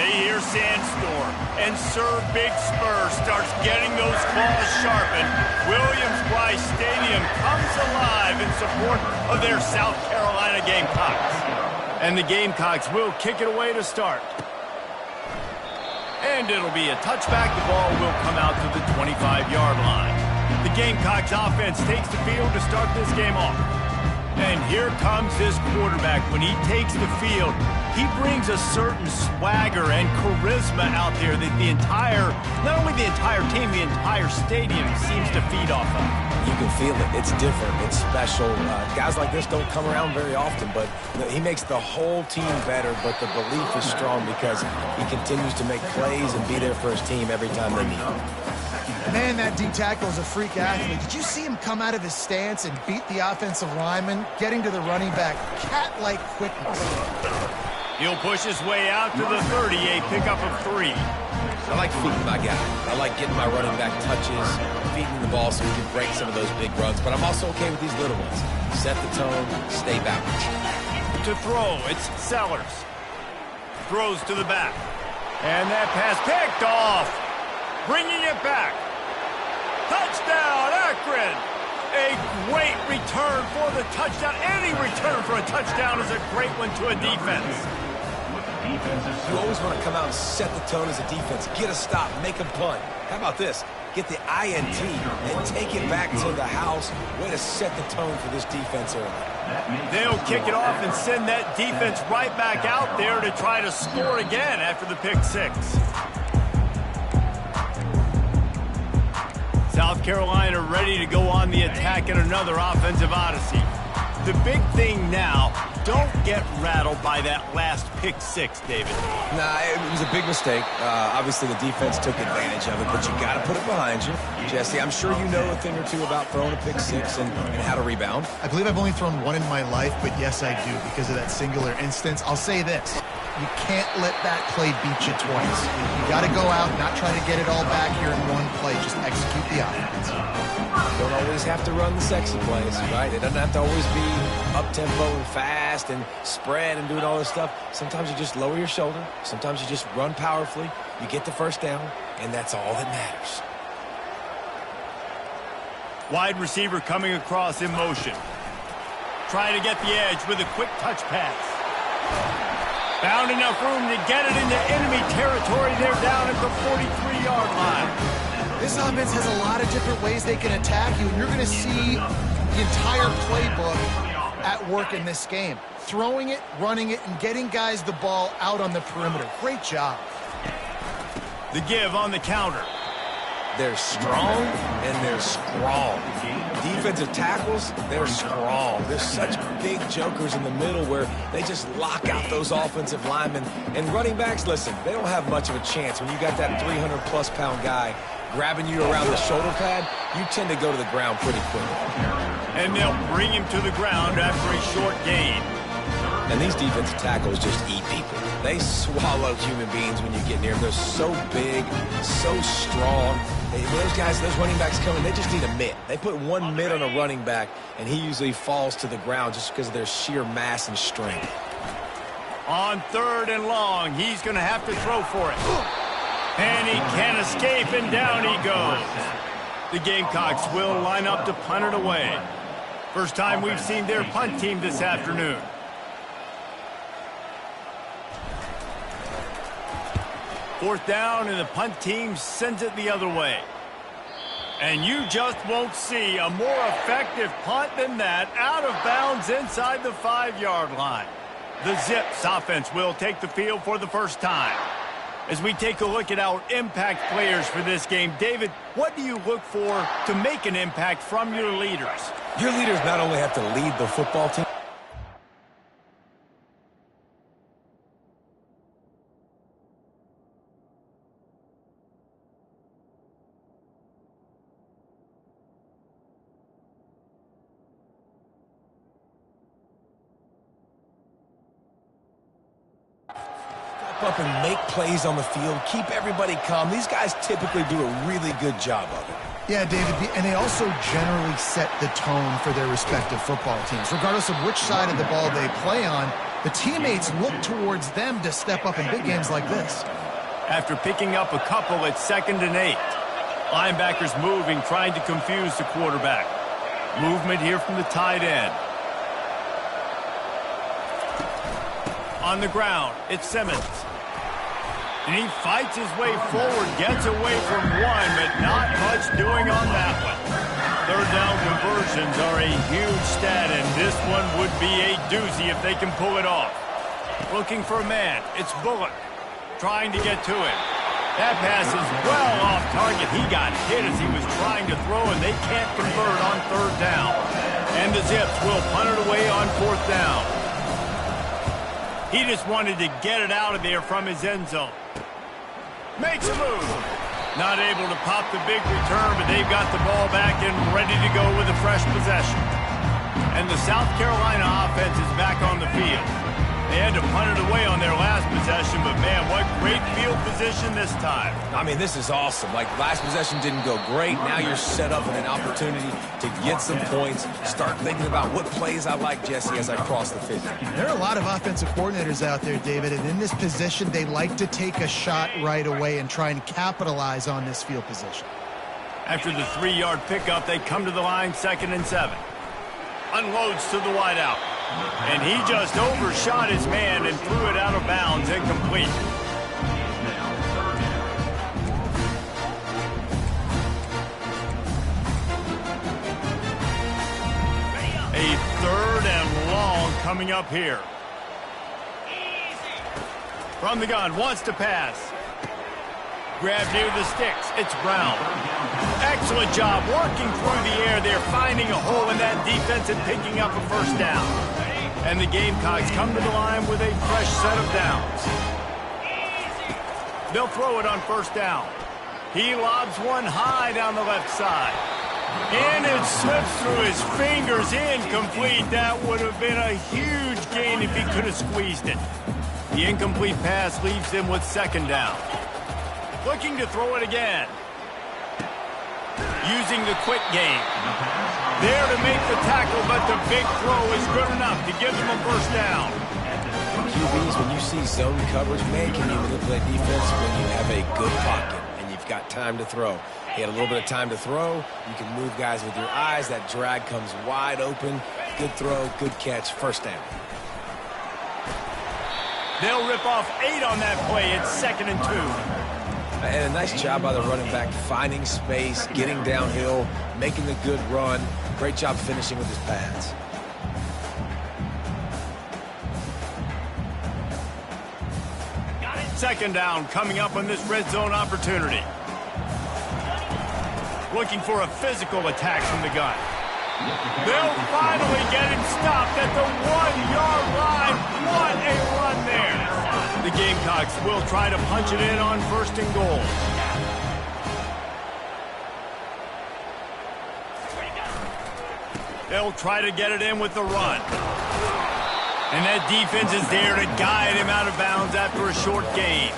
they hear Sandstorm, and Sir Big Spur starts getting those claws sharpened. Williams-Brice Stadium comes alive in support of their South Carolina Gamecocks. And the Gamecocks will kick it away to start. And it'll be a touchback. The ball will come out to the 25-yard line. The Gamecocks offense takes the field to start this game off. And here comes this quarterback. When he takes the field, he brings a certain swagger and charisma out there that not only the entire team, the entire stadium seems to feed off of. You can feel it. It's different. It's special. Guys like this don't come around very often, but he makes the whole team better, but the belief is strong because he continues to make plays and be there for his team every time they need him. Man, that D-tackle is a freak athlete. Did you see him come out of his stance and beat the offensive lineman, getting to the running back? Cat-like quickness. He'll push his way out to the 30, a pickup of 3. I like feeding my guy. I like getting my running back touches, feeding the ball so he can break some of those big runs, but I'm also okay with these little ones. Set the tone, stay balanced. To throw, it's Sellers. Throws to the back. And that pass picked off. Bringing it back. Touchdown, Akron! A great return for the touchdown. Any return for a touchdown is a great one to a defense. You always want to come out and set the tone as a defense. Get a stop, make a punt. How about this? Get the INT and take it back to the house. Way to set the tone for this defense early. They'll kick it off and send that defense right back out there to try to score again after the pick 6. South Carolina ready to go on the attack in another offensive odyssey. The big thing now, don't get rattled by that last pick 6, David. Nah, it was a big mistake. Obviously, the defense took advantage of it, but you got to put it behind you. Jesse, I'm sure you know a thing or two about throwing a pick 6 and how to rebound. I believe I've only thrown one in my life, but yes, I do because of that singular instance. I'll say this. You can't let that play beat you twice. You got to go out, not try to get it all back here in one play. Just execute the offense. Don't always have to run the sexy plays, right? It doesn't have to always be up-tempo and fast and spread and doing all this stuff. Sometimes you just lower your shoulder. Sometimes you just run powerfully. You get the first down, and that's all that matters. Wide receiver coming across in motion. Trying to get the edge with a quick touch pass. Found enough room to get it into enemy territory. They're down at the 43-yard line. This offense has a lot of different ways they can attack you, and you're going to see the entire playbook at work in this game. Throwing it, running it, and getting guys the ball out on the perimeter. Great job. The give on the counter. They're strong and they're strong. Defensive tackles, they're strong. There's such big jokers in the middle where they just lock out those offensive linemen. And running backs, listen, they don't have much of a chance. When you got that 300-plus pound guy grabbing you around the shoulder pad, you tend to go to the ground pretty quickly. And they'll bring him to the ground after a short gain. And these defensive tackles just eat people. They swallow human beings when you get near them. They're so big, so strong. Those guys, those running backs coming, they just need a mitt. They put one mitt on a running back, and he usually falls to the ground just because of their sheer mass and strength. On 3rd and long, he's going to have to throw for it. And he can't escape, and down he goes. The Gamecocks will line up to punt it away. First time we've seen their punt team this afternoon. Fourth down, and the punt team sends it the other way. And you just won't see a more effective punt than that, out of bounds inside the 5-yard line. The Zips offense will take the field for the first time. As we take a look at our impact players for this game, David, what do you look for to make an impact from your leaders? Your leaders not only have to lead the football team, up and make plays on the field, keep everybody calm. These guys typically do a really good job of it. Yeah, David, and they also generally set the tone for their respective football teams. Regardless of which side of the ball they play on, The teammates look towards them to step up in big games like this. After picking up a couple at 2nd and 8. Linebackers moving, trying to confuse the quarterback. Movement here from the tight end. On the ground, it's Simmons. And he fights his way forward, gets away from one, but not much doing on that one. 3rd down conversions are a huge stat, and this one would be a doozy if they can pull it off. Looking for a man, it's Bullock, trying to get to him. That pass is well off target. He got hit as he was trying to throw, and they can't convert on 3rd down. And the Zips will punt it away on 4th down. He just wanted to get it out of there from his end zone. Makes a move. Not able to pop the big return, but they've got the ball back and ready to go with a fresh possession. And the South Carolina offense is back on the field. They had to punt it away on their last possession, but man, what great field position this time. I mean, this is awesome. Like, last possession didn't go great. Now you're set up with an opportunity to get some points. Start thinking about what plays I like, Jesse, as I cross the 50. There are a lot of offensive coordinators out there, David, and in this position, they like to take a shot right away and try and capitalize on this field position. After the 3-yard pickup, they come to the line, 2nd and 7. Unloads to the wideout. And he just overshot his man and threw it out of bounds, incomplete. A 3rd and long coming up here. From the gun, wants to pass. Grab near the sticks. It's Brown. Excellent job working through the air there, finding a hole in that defense and picking up a 1st down. And the Gamecocks come to the line with a fresh set of downs. They'll throw it on 1st down. He lobs one high down the left side. And it slips through his fingers, incomplete. That would have been a huge gain if he could have squeezed it. The incomplete pass leaves them with 2nd down. Looking to throw it again. Using the quick game. There to make the tackle, but the big throw is good enough to give them a 1st down. QBs, when you see zone coverage, man, can you manipulate defense when you have a good pocket and you've got time to throw. He had a little bit of time to throw. You can move guys with your eyes. That drag comes wide open. Good throw, good catch, 1st down. They'll rip off 8 on that play. It's 2nd and 2. And a nice job by the running back, finding space, getting downhill, making a good run. Great job finishing with his pads. Second down coming up on this red zone opportunity. Looking for a physical attack from the gun. They'll finally get him stopped at the 1-yard line. What a run there. The Gamecocks will try to punch it in on 1st and goal. They'll try to get it in with the run. And that defense is there to guide him out of bounds after a short gain.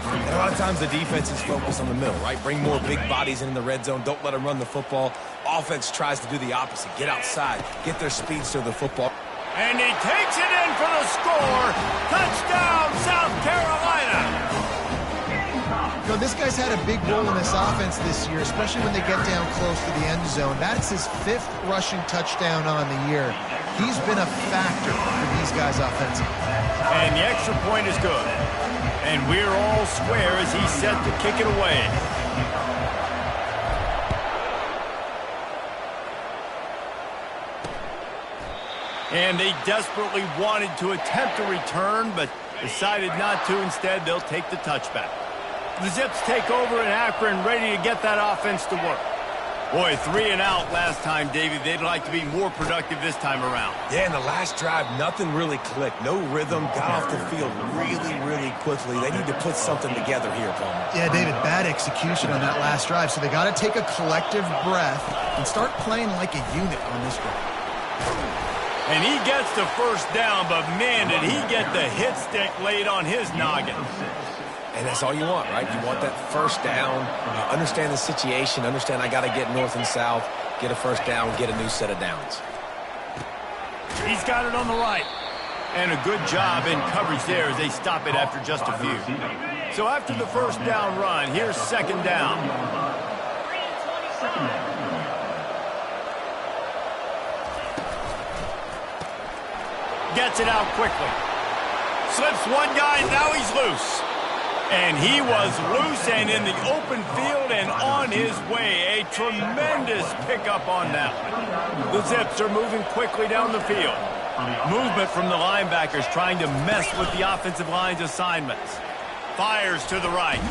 And a lot of times the defense is focused on the middle, right? Bring more big bodies in the red zone. Don't let them run the football. Offense tries to do the opposite. Get outside. Get their speedster the football. And he takes it in for the score. Touchdown, South Carolina. You know, this guy's had a big role in this offense this year, especially when they get down close to the end zone. That's his 5th rushing touchdown on the year. He's been a factor for these guys offensively. And the extra point is good. And we're all square as he's set to kick it away. And they desperately wanted to attempt a return, but decided not to. Instead, they'll take the touchback. The Zips take over in Akron, ready to get that offense to work. Boy, 3 and out last time, Davey. They'd like to be more productive this time around. Yeah, in the last drive, nothing really clicked. No rhythm. Got off the field really, really quickly. They need to put something together here, Palmer. Yeah, David, bad execution on that last drive. So they got to take a collective breath and start playing like a unit on this drive. And he gets the 1st down, but man, did he get the hit stick laid on his noggin. And that's all you want, right? You want that 1st down, understand the situation, understand I got to get north and south, get a 1st down, get a new set of downs. He's got it on the right. And a good job in coverage there as they stop it after just a few. So after the first down run, here's second down. Gets it out quickly. Slips one guy, now he's loose. And he was loose and in the open field and on his way. A tremendous pickup on that one. The Zips are moving quickly down the field. Movement from the linebackers trying to mess with the offensive line's assignments. Fires to the right.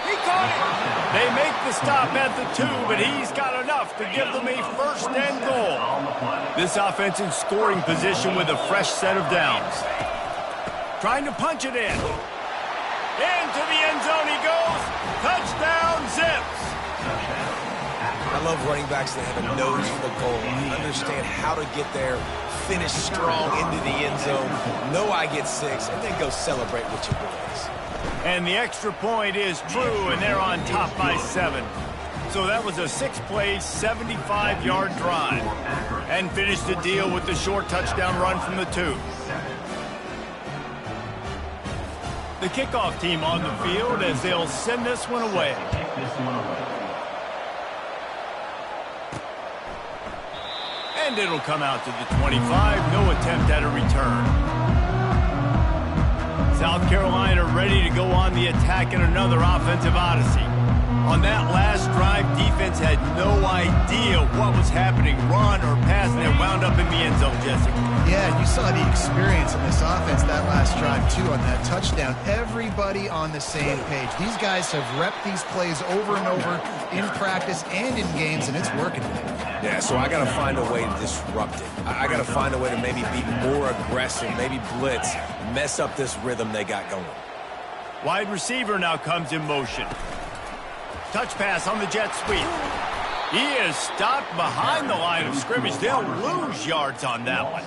He caught it. They make the stop at the 2, but he's got enough to give them a first and goal. This offense in scoring position with a fresh set of downs. Trying to punch it in. Into the end zone he goes. Touchdown, Zips. I love running backs that have a nose for the goal, understand how to get there, finish strong into the end zone, know I get 6, and then go celebrate with your boys. And the extra point is true, and they're on top by 7. So that was a 6-play, 75-yard drive. And finished the deal with the short touchdown run from the 2. The kickoff team on the field as they'll send this one away. And it'll come out to the 25. No attempt at a return. South Carolina ready to go on the attack in another offensive odyssey. On that last drive, defense had no idea what was happening, run or pass, and it wound up in the end zone, Jesse. Yeah, you saw the experience in this offense that last drive, too, on that touchdown. Everybody on the same page. These guys have repped these plays over and over in practice and in games, and it's working. Yeah, so I got to find a way to disrupt it. I got to find a way to maybe be more aggressive, maybe blitz, mess up this rhythm they got going. Wide receiver now comes in motion. Touch pass on the jet sweep. He is stopped behind the line of scrimmage. They'll lose yards on that one.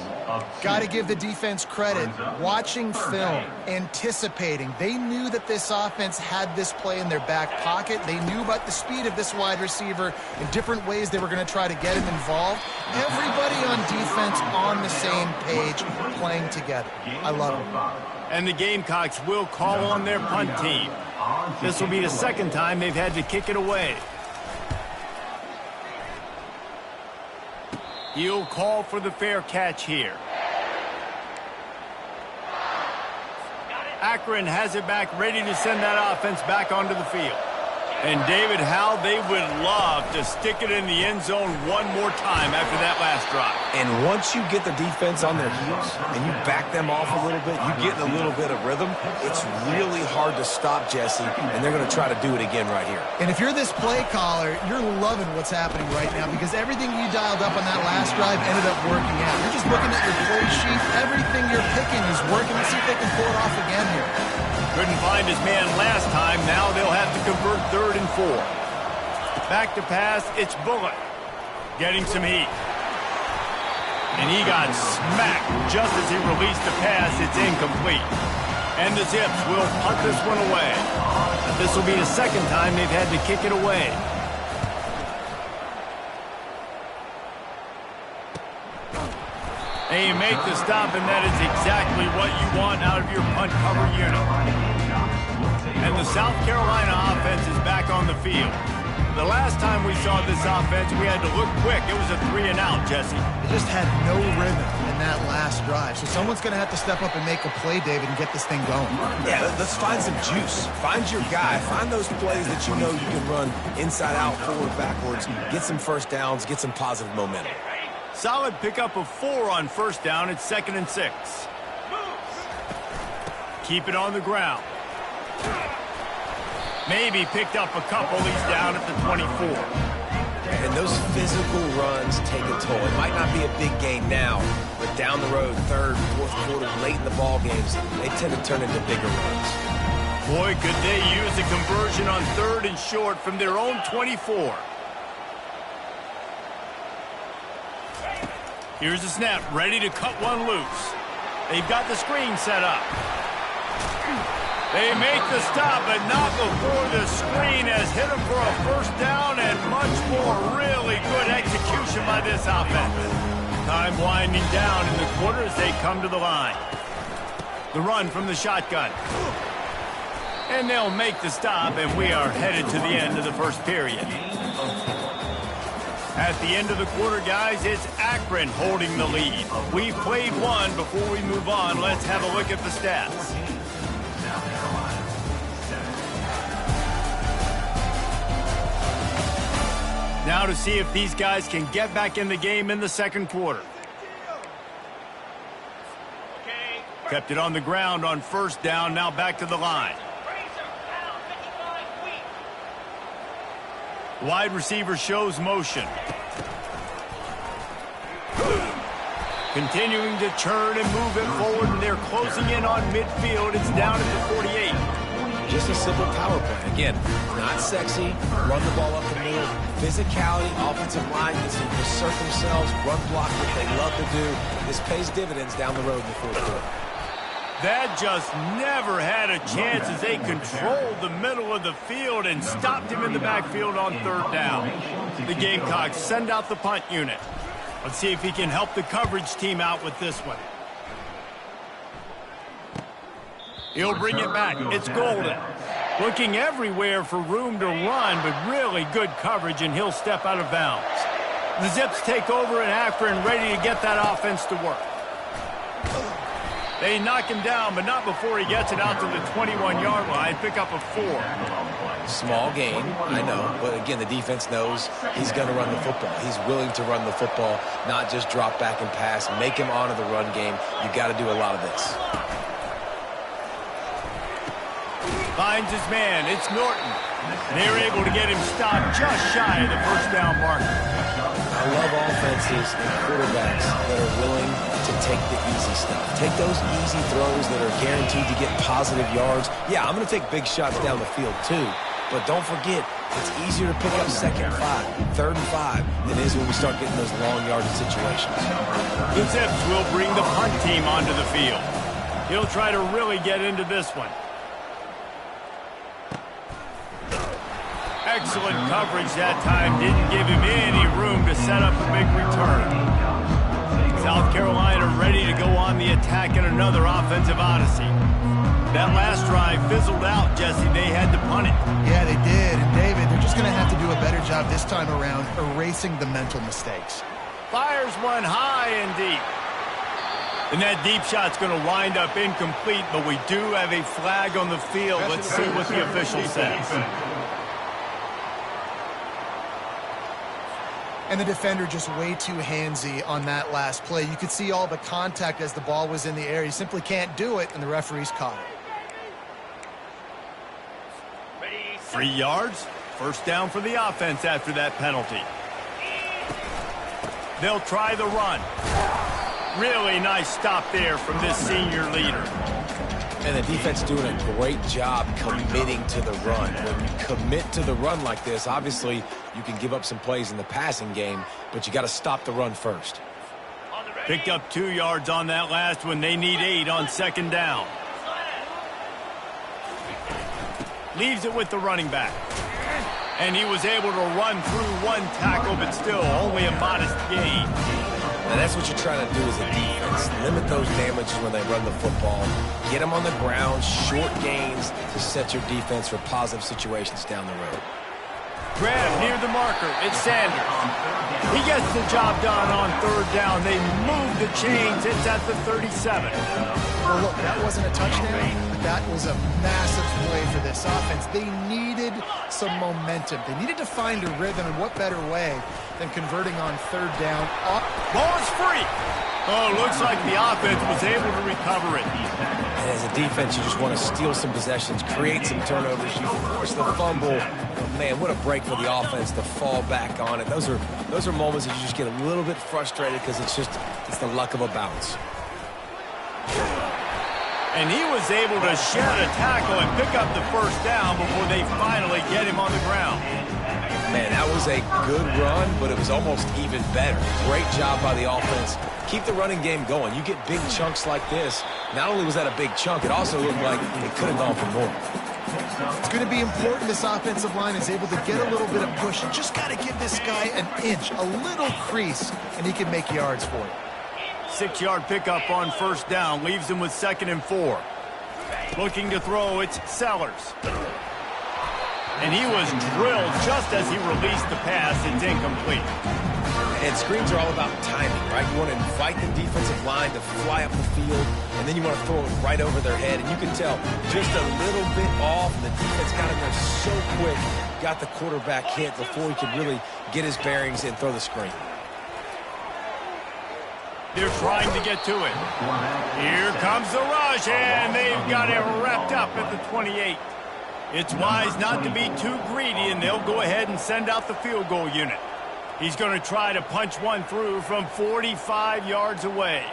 Got to give the defense credit. Watching film, anticipating. They knew that this offense had this play in their back pocket. They knew about the speed of this wide receiver and different ways they were going to try to get him involved. Everybody on defense on the same page, playing together. I love it. And the Gamecocks will call on their punt team. This will be the second time they've had to kick it away. He'll call for the fair catch here. Akron has it back, ready to send that offense back onto the field. And David, how they would love to stick it in the end zone one more time after that last drive. And once you get the defense on their heels and you back them off a little bit, you get in a little bit of rhythm, it's really hard to stop, Jesse, and they're going to try to do it again right here. And if you're this play caller, you're loving what's happening right now because everything you dialed up on that last drive ended up working out. You're just looking at your play sheet. Everything you're picking is working. Let's see if they can pull it off again here. Couldn't find his man last time. Now they'll have to convert 3rd and 4. Back to pass. It's Bullock getting some heat. And he got smacked just as he released the pass. It's incomplete. And the Zips will punt this one away. This will be the second time they've had to kick it away. And you make the stop, and that is exactly what you want out of your punt cover unit. And the South Carolina offense is back on the field. The last time we saw this offense, we had to look quick. It was a 3-and-out, Jesse. They just had no rhythm in that last drive. So someone's going to have to step up and make a play, David, and get this thing going. Yeah, let's find some juice. Find your guy. Find those plays that you know you can run inside out, forward, backwards. Get some first downs. Get some positive momentum. Solid pickup of 4 on first down. It's 2nd and 6. Keep it on the ground. Maybe picked up a couple. He's down at the 24. And those physical runs take a toll. It might not be a big gain now, but down the road, 3rd, 4th quarter, late in the ball games, they tend to turn into bigger runs. Boy, could they use a conversion on 3rd and short from their own 24. Here's the snap, ready to cut one loose. They've got the screen set up. They make the stop, but not before the screen has hit them for a first down and much more. Really good execution by this offense. Time winding down in the quarter as they come to the line. The run from the shotgun. And they'll make the stop, and we are headed to the end of the first period. At the end of the quarter, guys, it's Akron holding the lead. We've played one. Before we move on, let's have a look at the stats. Now to see if these guys can get back in the game in the second quarter. Kept it on the ground on first down, now back to the line. Wide receiver shows motion. Continuing to turn and move it forward, and they're closing in on midfield. It's down at the 48. Just a simple power play. Again, not sexy, run the ball up the middle, physicality, offensive line gets to assert themselves, run block, what they love to do. This pays dividends down the road in the fourth quarter. That just never had a chance as they controlled the middle of the field and stopped him in the backfield on third down. The Gamecocks send out the punt unit. Let's see if he can help the coverage team out with this one. He'll bring it back. It's Golden. Looking everywhere for room to run, but really good coverage, and he'll step out of bounds. The Zips take over in Akron, ready to get that offense to work. They knock him down, but not before he gets it out to the 21-yard line. Pick up a 4. Small gain, I know, but again, the defense knows he's going to run the football. He's willing to run the football, not just drop back and pass, make him honor the run game. You got to do a lot of this. Finds his man. It's Norton. They're able to get him stopped just shy of the first down marker. I love offenses and quarterbacks that are willing to take the easy stuff. Take those easy throws that are guaranteed to get positive yards. Yeah, I'm going to take big shots down the field too, but don't forget, it's easier to pick up second and 5, third and 5 than it is when we start getting those long yardage situations. The Zips will bring the punt team onto the field. He'll try to really get into this one. Excellent coverage that time. Didn't give him any room to set up a big return. South Carolina ready to go on the attack in another offensive odyssey. That last drive fizzled out, Jesse. They had to punt it. Yeah, they did. And David, they're just going to have to do a better job this time around erasing the mental mistakes. Fires one high and deep. And that deep shot's going to wind up incomplete, but we do have a flag on the field. Let's see what the official says. And the defender just way too handsy on that last play. You could see all the contact as the ball was in the air. He simply can't do it, and the referee's caught it. 3 yards. First down for the offense after that penalty. They'll try the run. Really nice stop there from this senior leader. And the defense doing a great job committing to the run. When you commit to the run like this, obviously you can give up some plays in the passing game, but you got to stop the run first. Picked up 2 yards on that last one. They need 8 on second down. Leaves it with the running back. And he was able to run through one tackle, but still only a modest gain. And that's what you're trying to do as a defense. Limit those damages when they run the football. Get them on the ground, short gains to set your defense for positive situations down the road. Grab near the marker. It's Sanders. He gets the job done on third down. They move the chains. It's at the 37. Well, look, that wasn't a touchdown, but that was a massive play for this offense. They needed some momentum. They needed to find a rhythm, and what better way than converting on third down. Ball is free. Oh, looks like the offense was able to recover it. And as a defense, you just want to steal some possessions, create some turnovers. You force the fumble. Oh, man, what a break for the offense to fall back on it. Those are moments that you just get a little bit frustrated because it's the luck of a bounce. And he was able to shed a tackle and pick up the first down before they finally get him on the ground. Man, that was a good run, but it was almost even better. Great job by the offense. Keep the running game going. You get big chunks like this. Not only was that a big chunk, it also looked like it could have gone for more. It's going to be important this offensive line is able to get a little bit of push. You just got to give this guy an inch, a little crease, and he can make yards for you. 6-yard pickup on first down. Leaves him with 2nd and 4. Looking to throw, it's Sellers. And he was drilled just as he released the pass. It's incomplete. And screens are all about timing, right? You want to invite the defensive line to fly up the field, and then you want to throw it right over their head. And you can tell just a little bit off. The defense got in there so quick, got the quarterback hit before he could really get his bearings and throw the screen. They're trying to get to it. Here comes the rush, and they've got it wrapped up at the 28. It's wise not to be too greedy, and they'll go ahead and send out the field goal unit. He's going to try to punch one through from 45 yards away.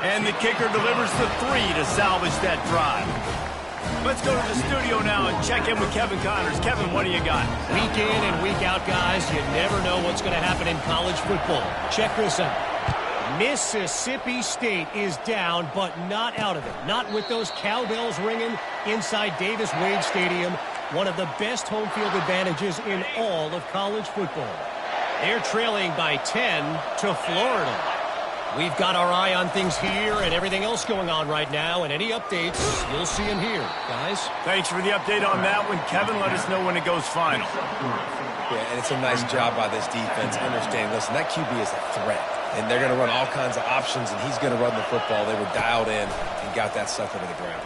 And the kicker delivers the 3 to salvage that drive. Let's go to the studio now and check in with Kevin Connors. Kevin, what do you got? Week in and week out, guys, you never know what's going to happen in college football. Check this out. Mississippi State is down, but not out of it. Not with those cowbells ringing inside Davis-Wade Stadium, one of the best home field advantages in all of college football. They're trailing by 10 to Florida. We've got our eye on things here and everything else going on right now, and any updates, you'll see them here, guys. Thanks for the update on that one, Kevin. Let us know when it goes final. Yeah, and it's a nice job by this defense understanding, listen, that QB is a threat. And they're going to run all kinds of options, and he's going to run the football. They were dialed in and got that sucker to the ground.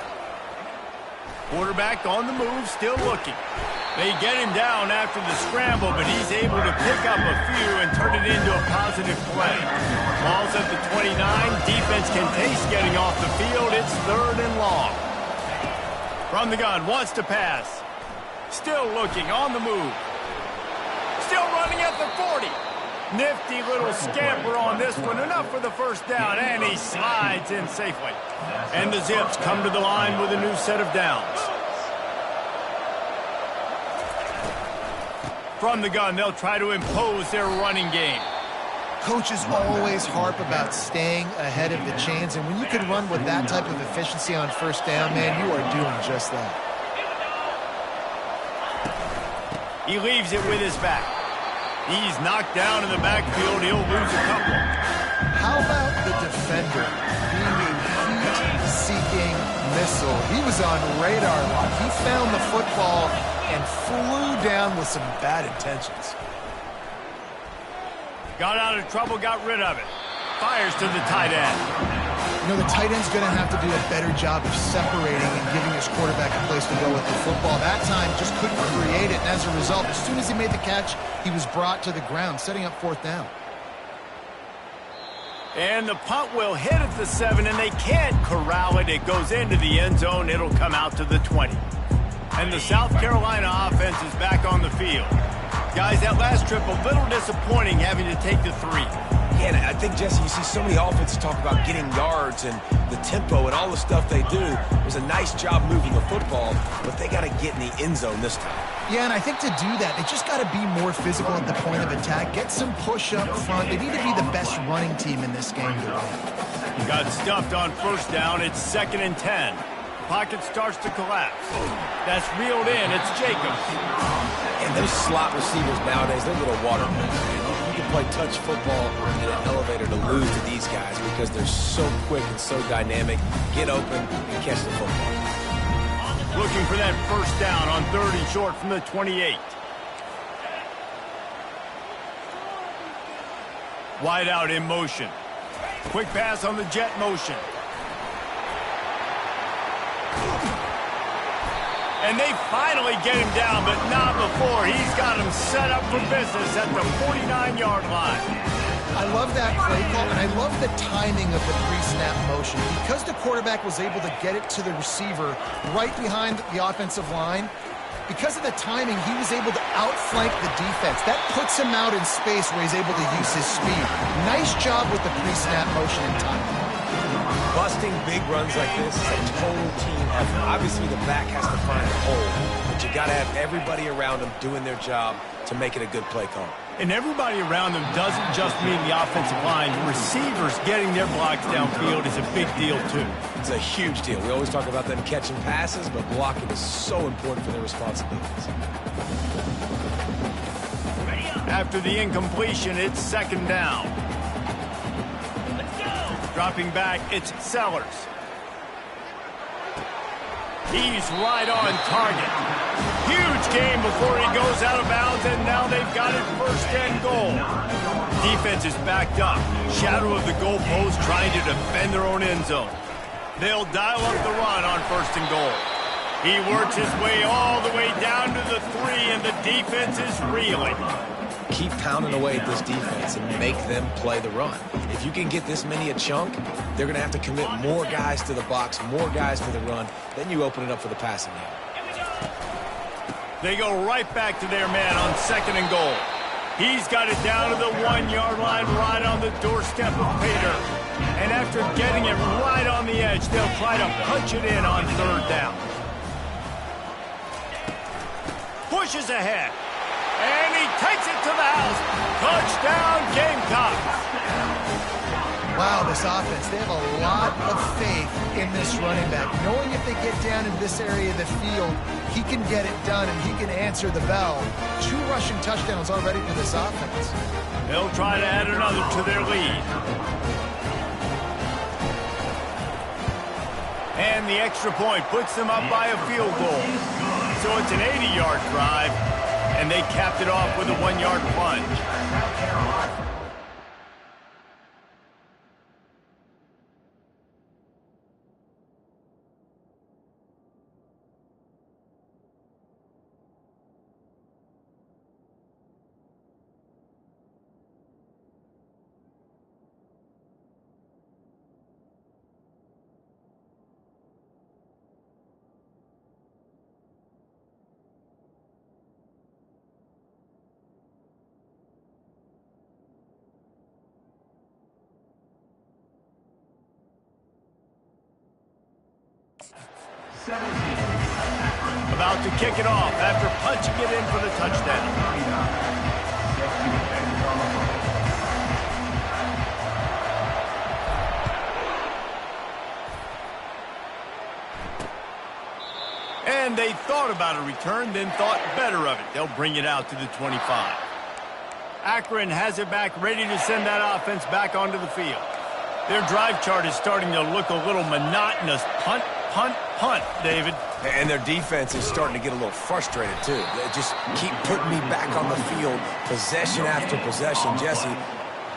Quarterback on the move, still looking. They get him down after the scramble, but he's able to pick up a few and turn it into a positive play. Ball's at the 29. Defense can taste getting off the field. It's 3rd and long. From the gun, wants to pass. Still looking, on the move. Still running at the 40. Nifty little scamper on this one. Enough for the first down, and he slides in safely. And the Zips come to the line with a new set of downs. From the gun, they'll try to impose their running game. Coaches always harp about staying ahead of the chains, and when you can run with that type of efficiency on first down, man, you are doing just that. He leaves it with his back. He's knocked down in the backfield. He'll lose a couple. How about the defender being a heat-seeking missile? He was on radar lock. He found the football and flew down with some bad intentions. Got out of trouble, got rid of it. Fires to the tight end. You know, the tight end's going to have to do a better job of separating and giving his quarterback a place to go with the football. That time just couldn't create it, and as a result, as soon as he made the catch, he was brought to the ground, setting up 4th down. And the punt will hit at the 7, and they can't corral it. It goes into the end zone. It'll come out to the 20. And the South Carolina offense is back on the field. Guys, that last trip, a little disappointing having to take the 3. And I think, Jesse, you see so many offenses talk about getting yards and the tempo and all the stuff they do. It was a nice job moving the football, but they got to get in the end zone this time. Yeah, and I think to do that, they just got to be more physical at the point of attack, get some push up front. They need to be the best running team in this game to win. Got stuffed on first down. It's 2nd and 10. Pocket starts to collapse. That's reeled in. It's Jacobs. And those slot receivers nowadays, they're little watermelons. You can play touch football in an elevator to lose to these guys because they're so quick and so dynamic. Get open and catch the football. Looking for that first down on 3rd and short from the 28. Wide out in motion. Quick pass on the jet motion. And they finally get him down, but not before. He's got him set up for business at the 49-yard line. I love that play call, and I love the timing of the pre-snap motion. Because the quarterback was able to get it to the receiver right behind the offensive line, because of the timing, he was able to outflank the defense. That puts him out in space where he's able to use his speed. Nice job with the pre-snap motion and timing. Busting big runs like this is a total team effort. Obviously, the back has to find a hole, but you got to have everybody around them doing their job to make it a good play call. And everybody around them doesn't just mean the offensive line. The receivers getting their blocks downfield is a big deal, too. It's a huge deal. We always talk about them catching passes, but blocking is so important for their responsibilities. After the incompletion, it's second down. Dropping back, it's Sellers. He's right on target. Huge game before he goes out of bounds, and now they've got it first and goal. Defense is backed up. Shadow of the goalpost trying to defend their own end zone. They'll dial up the run on first and goal. He works his way all the way down to the 3, and the defense is reeling. Keep pounding away at this defense and make them play the run. If you can get this many a chunk, they're going to have to commit more guys to the box, more guys to the run. Then you open it up for the passing game. They go right back to their man on second and goal. He's got it down to the 1-yard line, right on the doorstep of Pater. And after getting it right on the edge, they'll try to punch it in on third down. Pushes ahead. And he takes it to the house. Touchdown, Gamecocks. Wow, this offense, they have a lot of faith in this running back. Knowing if they get down in this area of the field, he can get it done and he can answer the bell. 2 rushing touchdowns already for this offense. They'll try to add another to their lead. And the extra point puts them up by a field goal. So it's an 80-yard drive. And they capped it off with a 1-yard plunge. About to kick it off after punching it in for the touchdown. And they thought about a return, then thought better of it. They'll bring it out to the 25. Akron has it back, ready to send that offense back onto the field. Their drive chart is starting to look a little monotonous. Punt, punt, punt, David. And their defense is starting to get a little frustrated, too. They just keep putting me back on the field, possession after possession. Jesse,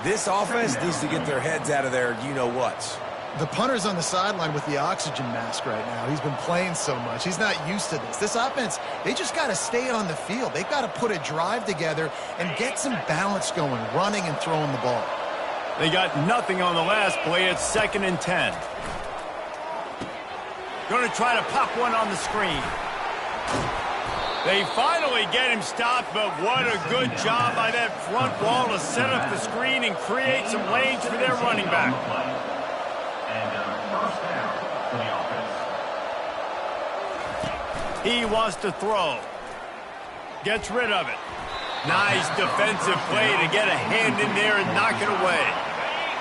this offense needs to get their heads out of their you-know-whats. The punter's on the sideline with the oxygen mask right now. He's been playing so much. He's not used to this. This offense, they just got to stay on the field. They've got to put a drive together and get some balance going, running and throwing the ball. They got nothing on the last play. It's 2nd and 10. Going to try to pop one on the screen. They finally get him stopped, but what a good job by that front wall to set up the screen and create some lanes for their running back. He wants to throw. Gets rid of it. Nice defensive play to get a hand in there and knock it away.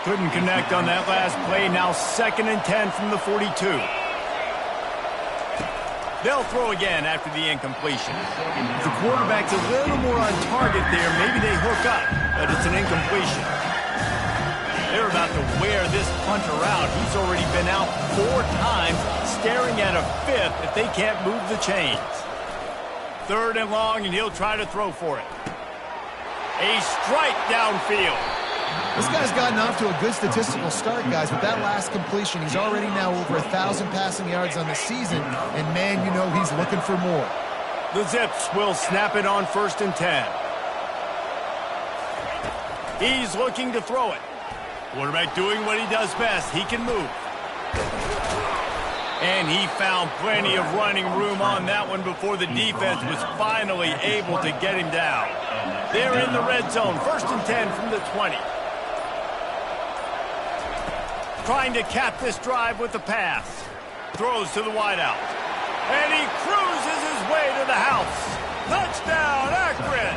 Couldn't connect on that last play. Now 2nd and 10 from the 42. They'll throw again after the incompletion. The quarterback's a little more on target there. Maybe they hook up, but it's an incompletion. They're about to wear this punter out. He's already been out 4 times, staring at a 5th if they can't move the chains. 3rd and long, and he'll try to throw for it. A strike downfield. This guy's gotten off to a good statistical start, guys. With that last completion, he's already now over 1,000 passing yards on the season. And, man, you know he's looking for more. The Zips will snap it on 1st and 10. He's looking to throw it. Quarterback doing what he does best. He can move. And he found plenty of running room on that one before the defense was finally able to get him down. They're in the red zone. 1st and 10 from the 20. Trying to cap this drive with the pass. Throws to the wideout. And he cruises his way to the house. Touchdown, Akron!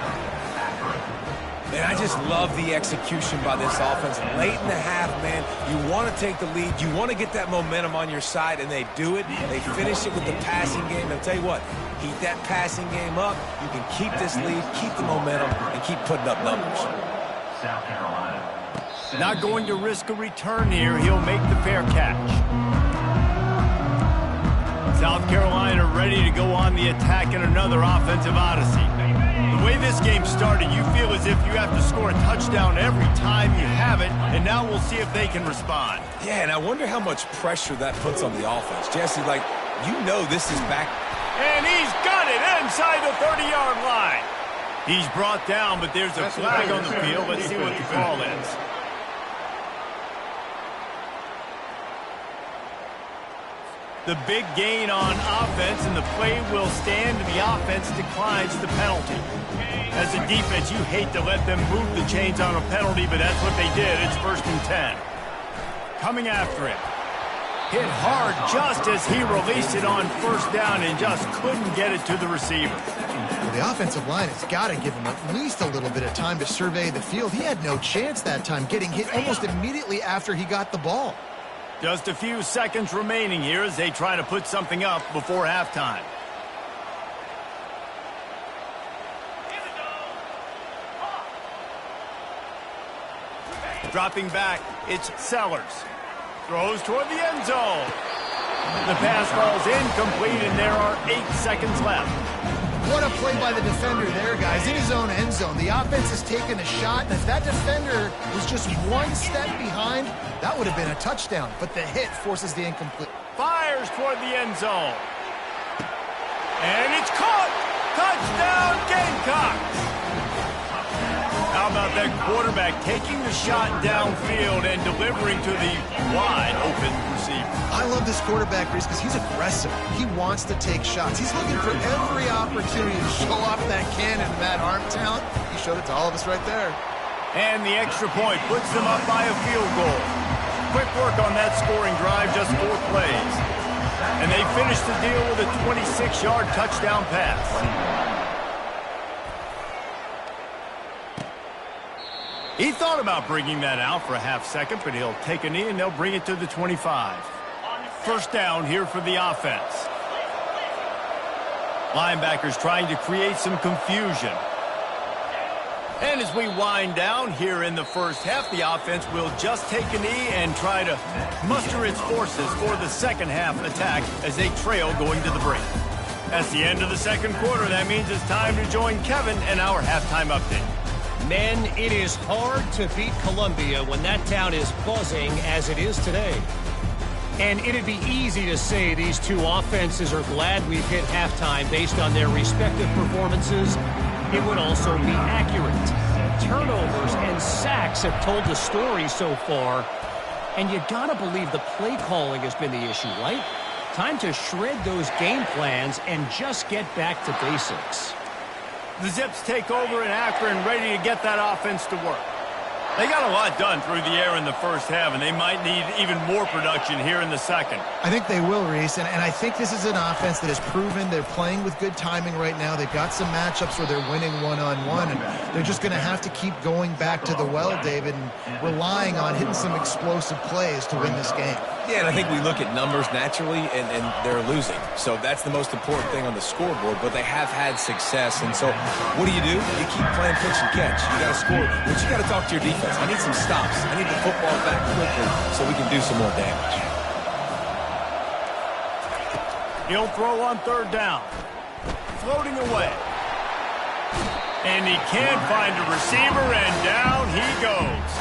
And I just love the execution by this offense. Late in the half, man, you want to take the lead. You want to get that momentum on your side, and they do it. They finish it with the passing game. I'll tell you what, keep that passing game up. You can keep this lead, keep the momentum, and keep putting up numbers. South Carolina. Not going to risk a return here. He'll make the fair catch. South Carolina ready to go on the attack in another offensive odyssey. The way this game started, you feel as if you have to score a touchdown every time you have it, and now we'll see if they can respond. Yeah, and I wonder how much pressure that puts on the offense. Jesse, like, you know this is back. And he's got it inside the 30-yard line. He's brought down, but there's a flag on the field. Let's see what the call is. The big gain on offense, and the play will stand, and the offense declines the penalty. As a defense, you hate to let them move the chains on a penalty, but that's what they did. It's 1st and 10. Coming after him. Hit hard just as he released it on 1st down and just couldn't get it to the receiver. Well, the offensive line has got to give him at least a little bit of time to survey the field. He had no chance that time, getting hit almost immediately after he got the ball. Just a few seconds remaining here as they try to put something up before halftime. Dropping back, it's Sellers. Throws toward the end zone. The pass falls incomplete, and there are 8 seconds left. What a play by the defender there, guys, in his own end zone. The offense has taken a shot, and if that defender was just one step behind, that would have been a touchdown. But the hit forces the incomplete. Fires toward the end zone. And it's caught! Touchdown, Gamecocks! How about that quarterback taking the shot downfield and delivering to the wide-open receiver? I love this quarterback, Reese, because he's aggressive. He wants to take shots. He's looking for every opportunity to show off that cannon and that arm talent. He showed it to all of us right there. And the extra point puts them up by a field goal. Quick work on that scoring drive, just 4 plays. And they finish the deal with a 26-yard touchdown pass. He thought about bringing that out for a half second, but he'll take a knee and they'll bring it to the 25. 1st down here for the offense. Linebackers trying to create some confusion. And as we wind down here in the 1st half, the offense will just take a knee and try to muster its forces for the 2nd half attack as they trail going to the break. That's the end of the 2nd quarter. That means it's time to join Kevin and our halftime update. Men, it is hard to beat Columbia when that town is buzzing as it is today. And it'd be easy to say these two offenses are glad we've hit halftime based on their respective performances. It would also be accurate. Turnovers and sacks have told the story so far. And you gotta believe the play calling has been the issue, right? Time to shred those game plans and just get back to basics. The Zips take over in Akron, ready to get that offense to work. They got a lot done through the air in the 1st half, and they might need even more production here in the 2nd. I think they will, Reese, and I think this is an offense that has proven they're playing with good timing right now. They've got some matchups where they're winning one-on-one, and they're just going to have to keep going back to the well, David, and relying on hitting some explosive plays to win this game. Yeah, and I think we look at numbers naturally, and they're losing. So that's the most important thing on the scoreboard, but they have had success. And so what do? You keep playing pitch and catch. You got to score, but you got to talk to your defense. I need some stops. I need the football back quickly so we can do some more damage. He'll throw on 3rd down. Floating away. And he can't find a receiver, and down he goes.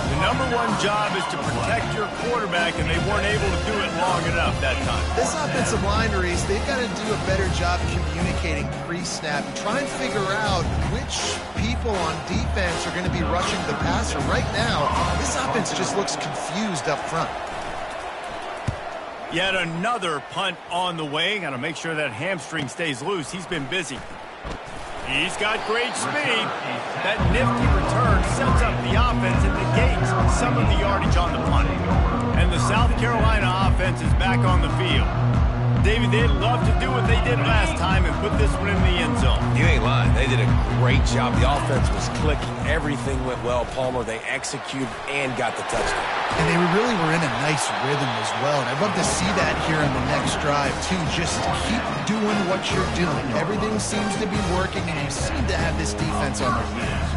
The #1 job is to protect your quarterback, and they weren't able to do it long enough that time. This offensive line, Reese, they've got to do a better job communicating pre-snap and try and figure out which people on defense are going to be rushing the passer. Right now, this offense just looks confused up front. Yet another punt on the way. Got to make sure that hamstring stays loose. He's been busy. He's got great speed. That nifty return sets up the offense and negates some of the yardage on the punt. And the South Carolina offense is back on the field. David, they'd love to do what they did last time and put this one in the end zone. You ain't lying. They did a great job. The offense was clicking. Everything went well, Palmer. They executed and got the touchdown. And they really were in a nice rhythm as well. And I'd love to see that here in the next drive, too. Just keep doing what you're doing. Everything seems to be working, and you seem to have this defense on their heels.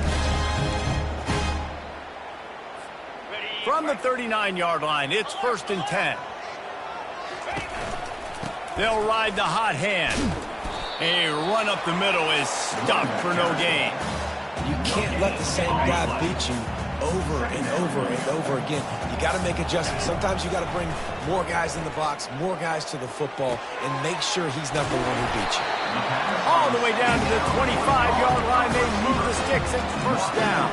From the 39-yard line, it's 1st and 10. They'll ride the hot hand. A run up the middle is stuffed for no gain. You can't let the same guy beat you over and over and over again. You got to make adjustments. Sometimes you got to bring more guys in the box, more guys to the football, and make sure he's not the one who beat you. All the way down to the 25-yard line, they move the sticks. It's 1st down.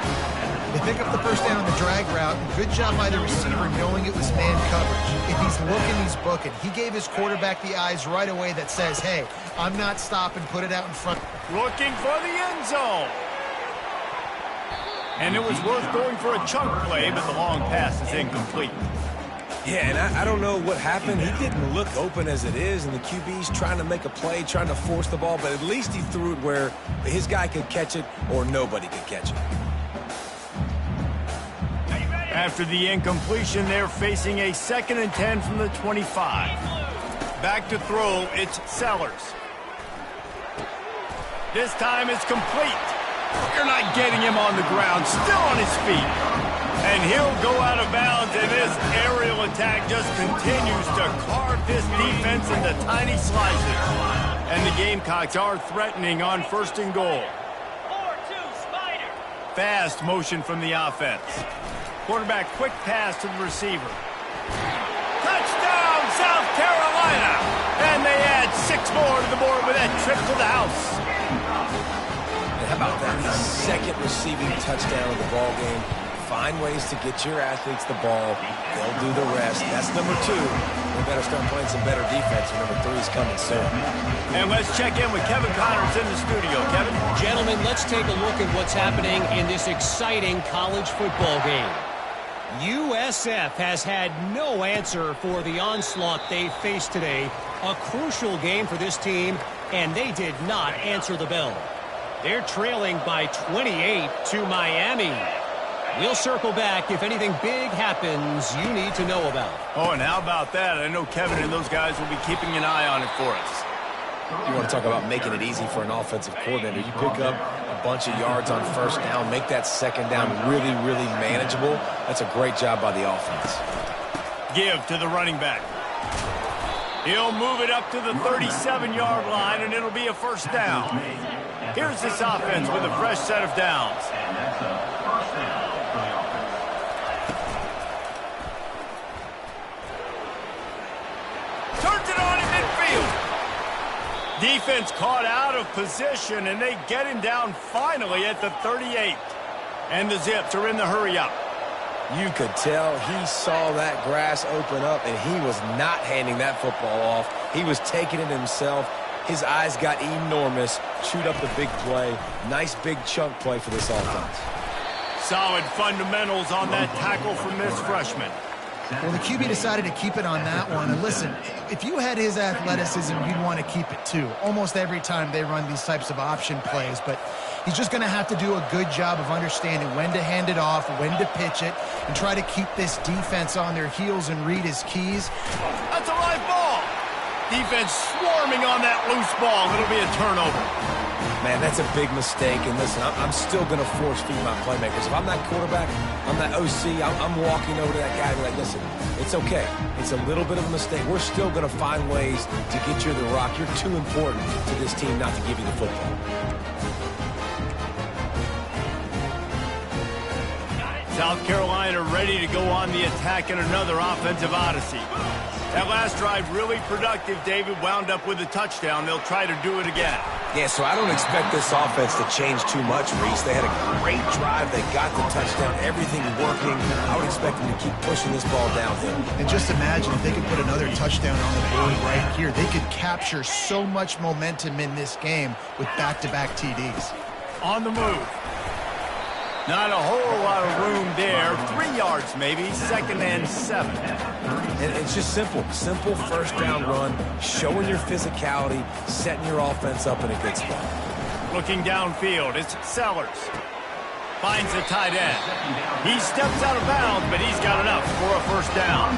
They pick up the 1st down on the drag route. Good job by the receiver knowing it was man coverage. If he's looking, he's booking. He gave his quarterback the eyes right away that says, hey, I'm not stopping, put it out in front. Looking for the end zone. And it was worth going for a chunk play, but the long pass is incomplete. Yeah, and I don't know what happened. He didn't look open as it is, and the QB's trying to make a play, trying to force the ball, but at least he threw it where his guy could catch it or nobody could catch it. After the incompletion, they're facing a 2nd and 10 from the 25. Back to throw, it's Sellers. This time it's complete. You're not getting him on the ground, still on his feet. And he'll go out of bounds, and this aerial attack just continues to carve this defense into tiny slices. And the Gamecocks are threatening on 1st and goal. Fast motion from the offense. Quarterback quick pass to the receiver. Touchdown, South Carolina! And they add 6 more to the board with that trip to the house. And how about that? His 2nd receiving touchdown of the ball game. Find ways to get your athletes the ball. They'll do the rest. That's number 2. We better start playing some better defense. Number 3 is coming soon. And let's check in with Kevin Connors in the studio. Kevin? Gentlemen, let's take a look at what's happening in this exciting college football game. USF has had no answer for the onslaught they faced today. A crucial game for this team, and they did not answer the bell. They're trailing by 28 to Miami. We'll circle back if anything big happens you need to know about. Oh, and how about that? I know Kevin and those guys will be keeping an eye on it for us. You want to talk about making it easy for an offensive coordinator. You pick up a bunch of yards on 1st down, make that 2nd down really, really manageable. That's a great job by the offense. Give to the running back. He'll move it up to the 37-yard line, and it'll be a 1st down. Here's this offense with a fresh set of downs. Turns it on in midfield. Defense caught out of position, and they get him down finally at the 38. And the Zips are in the hurry-up. You could tell he saw that grass open up, and he was not handing that football off. He was taking it himself. His eyes got enormous, chewed up the big play. Nice big chunk play for this offense. Solid fundamentals on that tackle from this freshman. Well, the QB decided to keep it on that one. And listen, if you had his athleticism, you'd want to keep it too. Almost every time they run these types of option plays. But he's just going to have to do a good job of understanding when to hand it off, when to pitch it, and try to keep this defense on their heels and read his keys. That's a live ball. Defense swarming on that loose ball. It'll be a turnover. Man, that's a big mistake. And listen, I'm still going to force feed my playmakers. If I'm that quarterback, I'm that OC, I'm walking over to that guy and be like, listen, it's okay. It's a little bit of a mistake. We're still going to find ways to get you the rock. You're too important to this team not to give you the football. South Carolina ready to go on the attack in another offensive odyssey. That last drive really productive. David wound up with a touchdown. They'll try to do it again. Yeah, so I don't expect this offense to change too much, Reese. They had a great drive. They got the touchdown. Everything working. I would expect them to keep pushing this ball downhill. And just imagine if they could put another touchdown on the board right here. They could capture so much momentum in this game with back-to-back TDs. On the move. Not a whole lot of room there. 3 yards maybe, 2nd and 7. And it's just simple. Simple first down run, showing your physicality, setting your offense up in a good spot. Looking downfield, it's Sellers. Finds the tight end. He steps out of bounds, but he's got enough for a first down.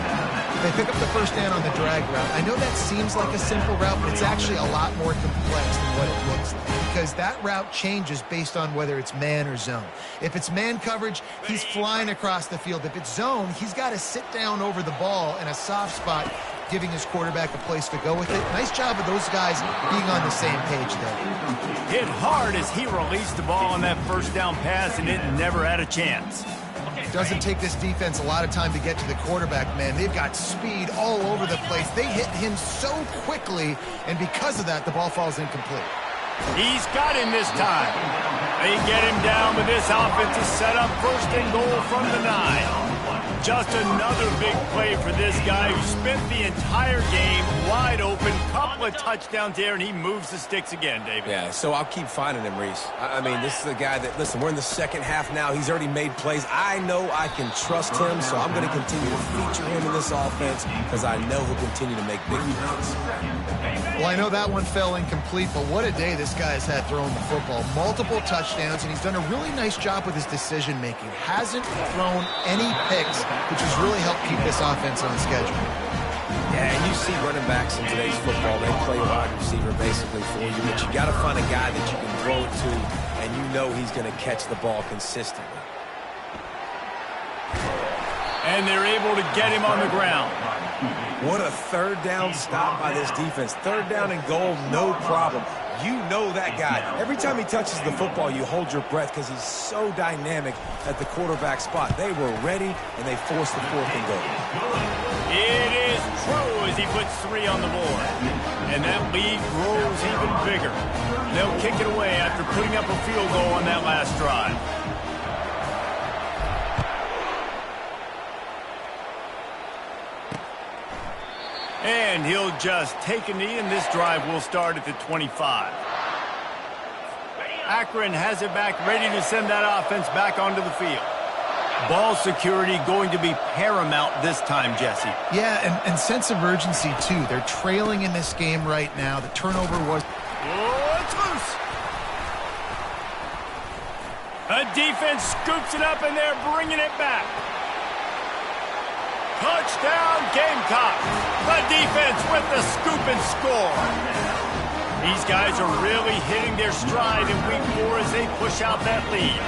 They pick up the first down on the drag route. I know that seems like a simple route, but it's actually a lot more complex than what it looks like, because that route changes based on whether it's man or zone. If it's man coverage, he's flying across the field. If it's zone, he's got to sit down over the ball in a soft spot, giving his quarterback a place to go with it. Nice job of those guys being on the same page there. Hit hard as he released the ball on that first down pass, and it never had a chance. Doesn't take this defense a lot of time to get to the quarterback, man. They've got speed all over the place. They hit him so quickly, and because of that, the ball falls incomplete. He's got him this time. They get him down, but this offense is set up 1st and goal from the 9. Just another big play for this guy who spent the entire game wide open. Couple of touchdowns there, and he moves the sticks again, David. Yeah, so I'll keep finding him, Reese. I mean, this is the guy that, listen, we're in the second half now. He's already made plays. I know I can trust him, so I'm going to continue to feature him in this offense because I know he'll continue to make big plays. Well, I know that one fell incomplete, but what a day this guy has had throwing the football. Multiple touchdowns, and he's done a really nice job with his decision-making. Hasn't thrown any picks, which has really helped keep this offense on schedule. Yeah, and you see running backs in today's football, they play wide receiver basically for you, but you got to find a guy that you can throw it to, and you know he's going to catch the ball consistently. And they're able to get him on the ground. What a third down stop by this defense. 3rd down and goal, no problem. You know that guy. Every time he touches the football, you hold your breath because he's so dynamic at the quarterback spot. They were ready, and they forced the 4th and goal. It is true as he puts 3 on the board. And that lead grows even bigger. They'll kick it away after putting up a field goal on that last drive. And he'll just take a knee, and this drive will start at the 25. Akron has it back, ready to send that offense back onto the field. Ball security going to be paramount this time, Jesse. Yeah, and sense of urgency, too. They're trailing in this game right now. The turnover was... Oh, it's loose. The defense scoops it up, and they're bringing it back. Touchdown, Gamecocks. The defense with the scoop and score. These guys are really hitting their stride in week 4 as they push out that lead.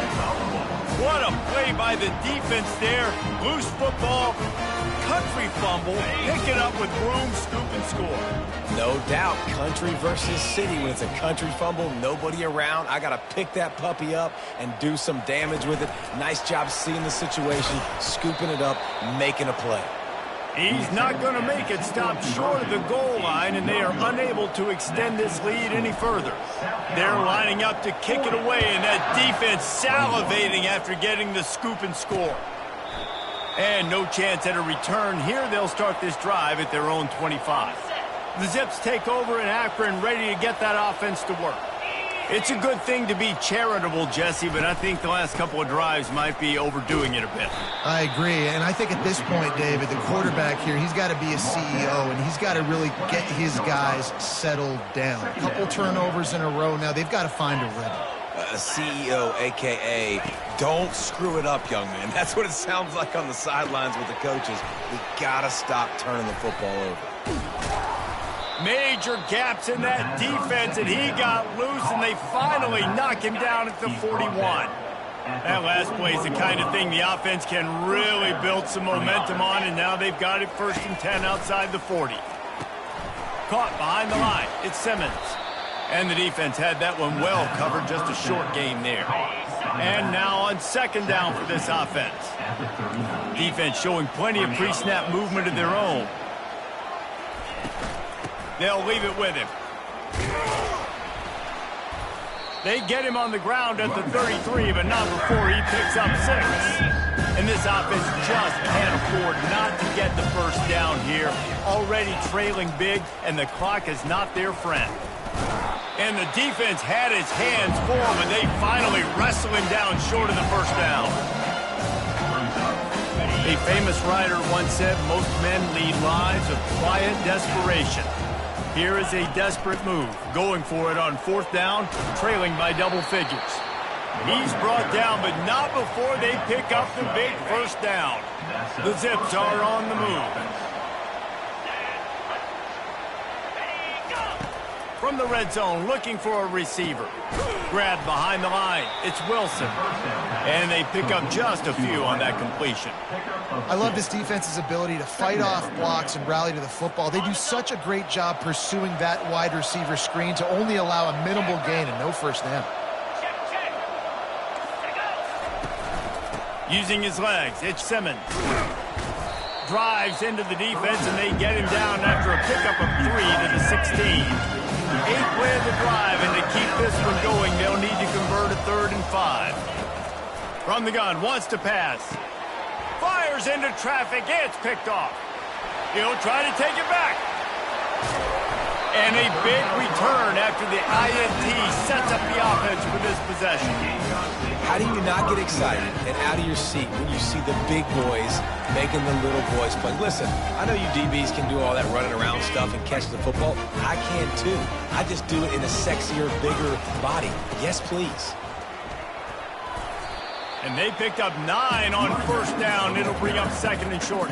What a play by the defense there. Loose football, country fumble, pick it up with room, scoop, and score. No doubt, country versus city. When it's a country fumble, nobody around. I got to pick that puppy up and do some damage with it. Nice job seeing the situation, scooping it up, making a play. He's not going to make it. Stop short of the goal line, and they are unable to extend this lead any further. They're lining up to kick it away, and that defense salivating after getting the scoop and score. And no chance at a return here. They'll start this drive at their own 25. The Zips take over in Akron, ready to get that offense to work. It's a good thing to be charitable, Jesse, but I think the last couple of drives might be overdoing it a bit. I agree, and I think at this point, David, the quarterback here, he's got to be a CEO, and he's got to really get his guys settled down. A couple turnovers in a row now. They've got to find a rhythm. A CEO, a.k.a. don't screw it up, young man. That's what it sounds like on the sidelines with the coaches. We got to stop turning the football over. Major gaps in that defense, and he got loose, and they finally knock him down at the 41. That last play is the kind of thing the offense can really build some momentum on, and now they've got it 1st and 10 outside the 40. Caught behind the line. It's Simmons. And the defense had that one well covered, just a short gain there. And now on 2nd down for this offense. Defense showing plenty of pre-snap movement of their own. They'll leave it with him. They get him on the ground at the 33, but not before he picks up 6. And this offense just can't afford not to get the first down here. Already trailing big, and the clock is not their friend. And the defense had its hands full, and they finally wrestle him down short of the first down. A famous writer once said, most men lead lives of quiet desperation. Here is a desperate move, going for it on fourth down, trailing by double figures. He's brought down, but not before they pick up the big first down. The Zips are on the move. From the red zone, looking for a receiver. Grabbed behind the line. It's Wilson. And they pick up just a few on that completion. I love this defense's ability to fight off blocks and rally to the football. They do such a great job pursuing that wide receiver screen to only allow a minimal gain and no first down. Using his legs, it's Simmons. Drives into the defense, and they get him down after a pickup of 3 to the 16. 8 play of the drive, and to keep this one going, they'll need to convert a 3rd and 5. From the gun, wants to pass. Fires into traffic, it's picked off. He'll try to take it back. And a big return after the INT sets up the offense for this possession. How do you not get excited and out of your seat when you see the big boys making the little boys play? Listen, I know you DBs can do all that running around stuff and catch the football. I can too. I just do it in a sexier, bigger body. Yes, please. And they picked up 9 on first down. It'll bring up 2nd and short.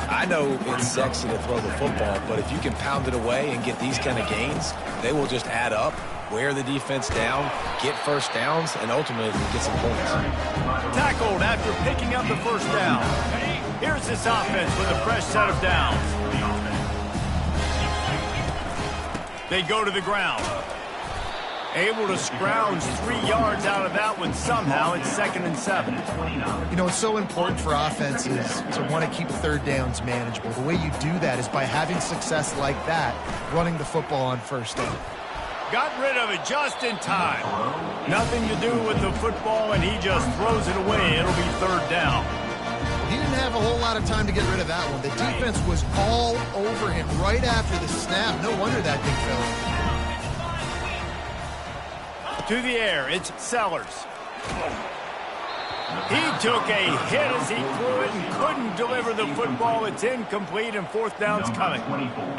I know it's sexy to throw the football, but if you can pound it away and get these kind of gains, they will just add up, wear the defense down, get first downs, and ultimately get some points. Tackled after picking up the first down. Here's this offense with a fresh set of downs. They go to the ground. Able to scrounge 3 yards out of that one somehow. It's 2nd and 7. You know, it's so important for offenses to want to keep third downs manageable. The way you do that is by having success like that, running the football on first down. Got rid of it just in time. Nothing to do with the football, and he just throws it away. It'll be 3rd down. He didn't have a whole lot of time to get rid of that one. The defense was all over him right after the snap. No wonder that thing fell. To the air, it's Sellers. He took a hit as he threw it and couldn't deliver the football. It's incomplete, and 4th down's coming.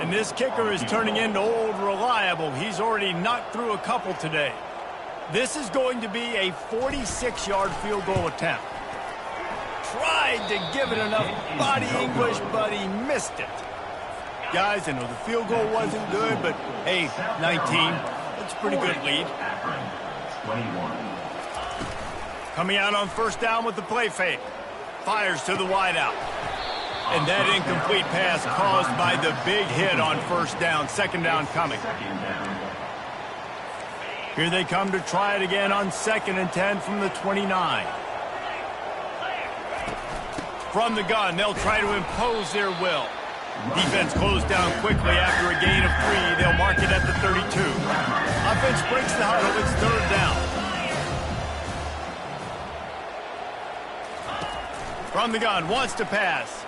And this kicker is turning into old reliable. He's already knocked through a couple today. This is going to be a 46-yard field goal attempt. Tried to give it enough body English, but he missed it. Guys, I know the field goal wasn't good, but hey, 19, that's a pretty good lead. Akron, 21. Coming out on first down with the play fake. Fires to the wideout. And that incomplete pass caused by the big hit on first down. 2nd down coming. Here they come to try it again on 2nd and 10 from the 29. From the gun, they'll try to impose their will. Defense closed down quickly after a gain of 3. They'll mark it at the 32. Offense breaks the huddle. It's 3rd down. From the gun, wants to pass.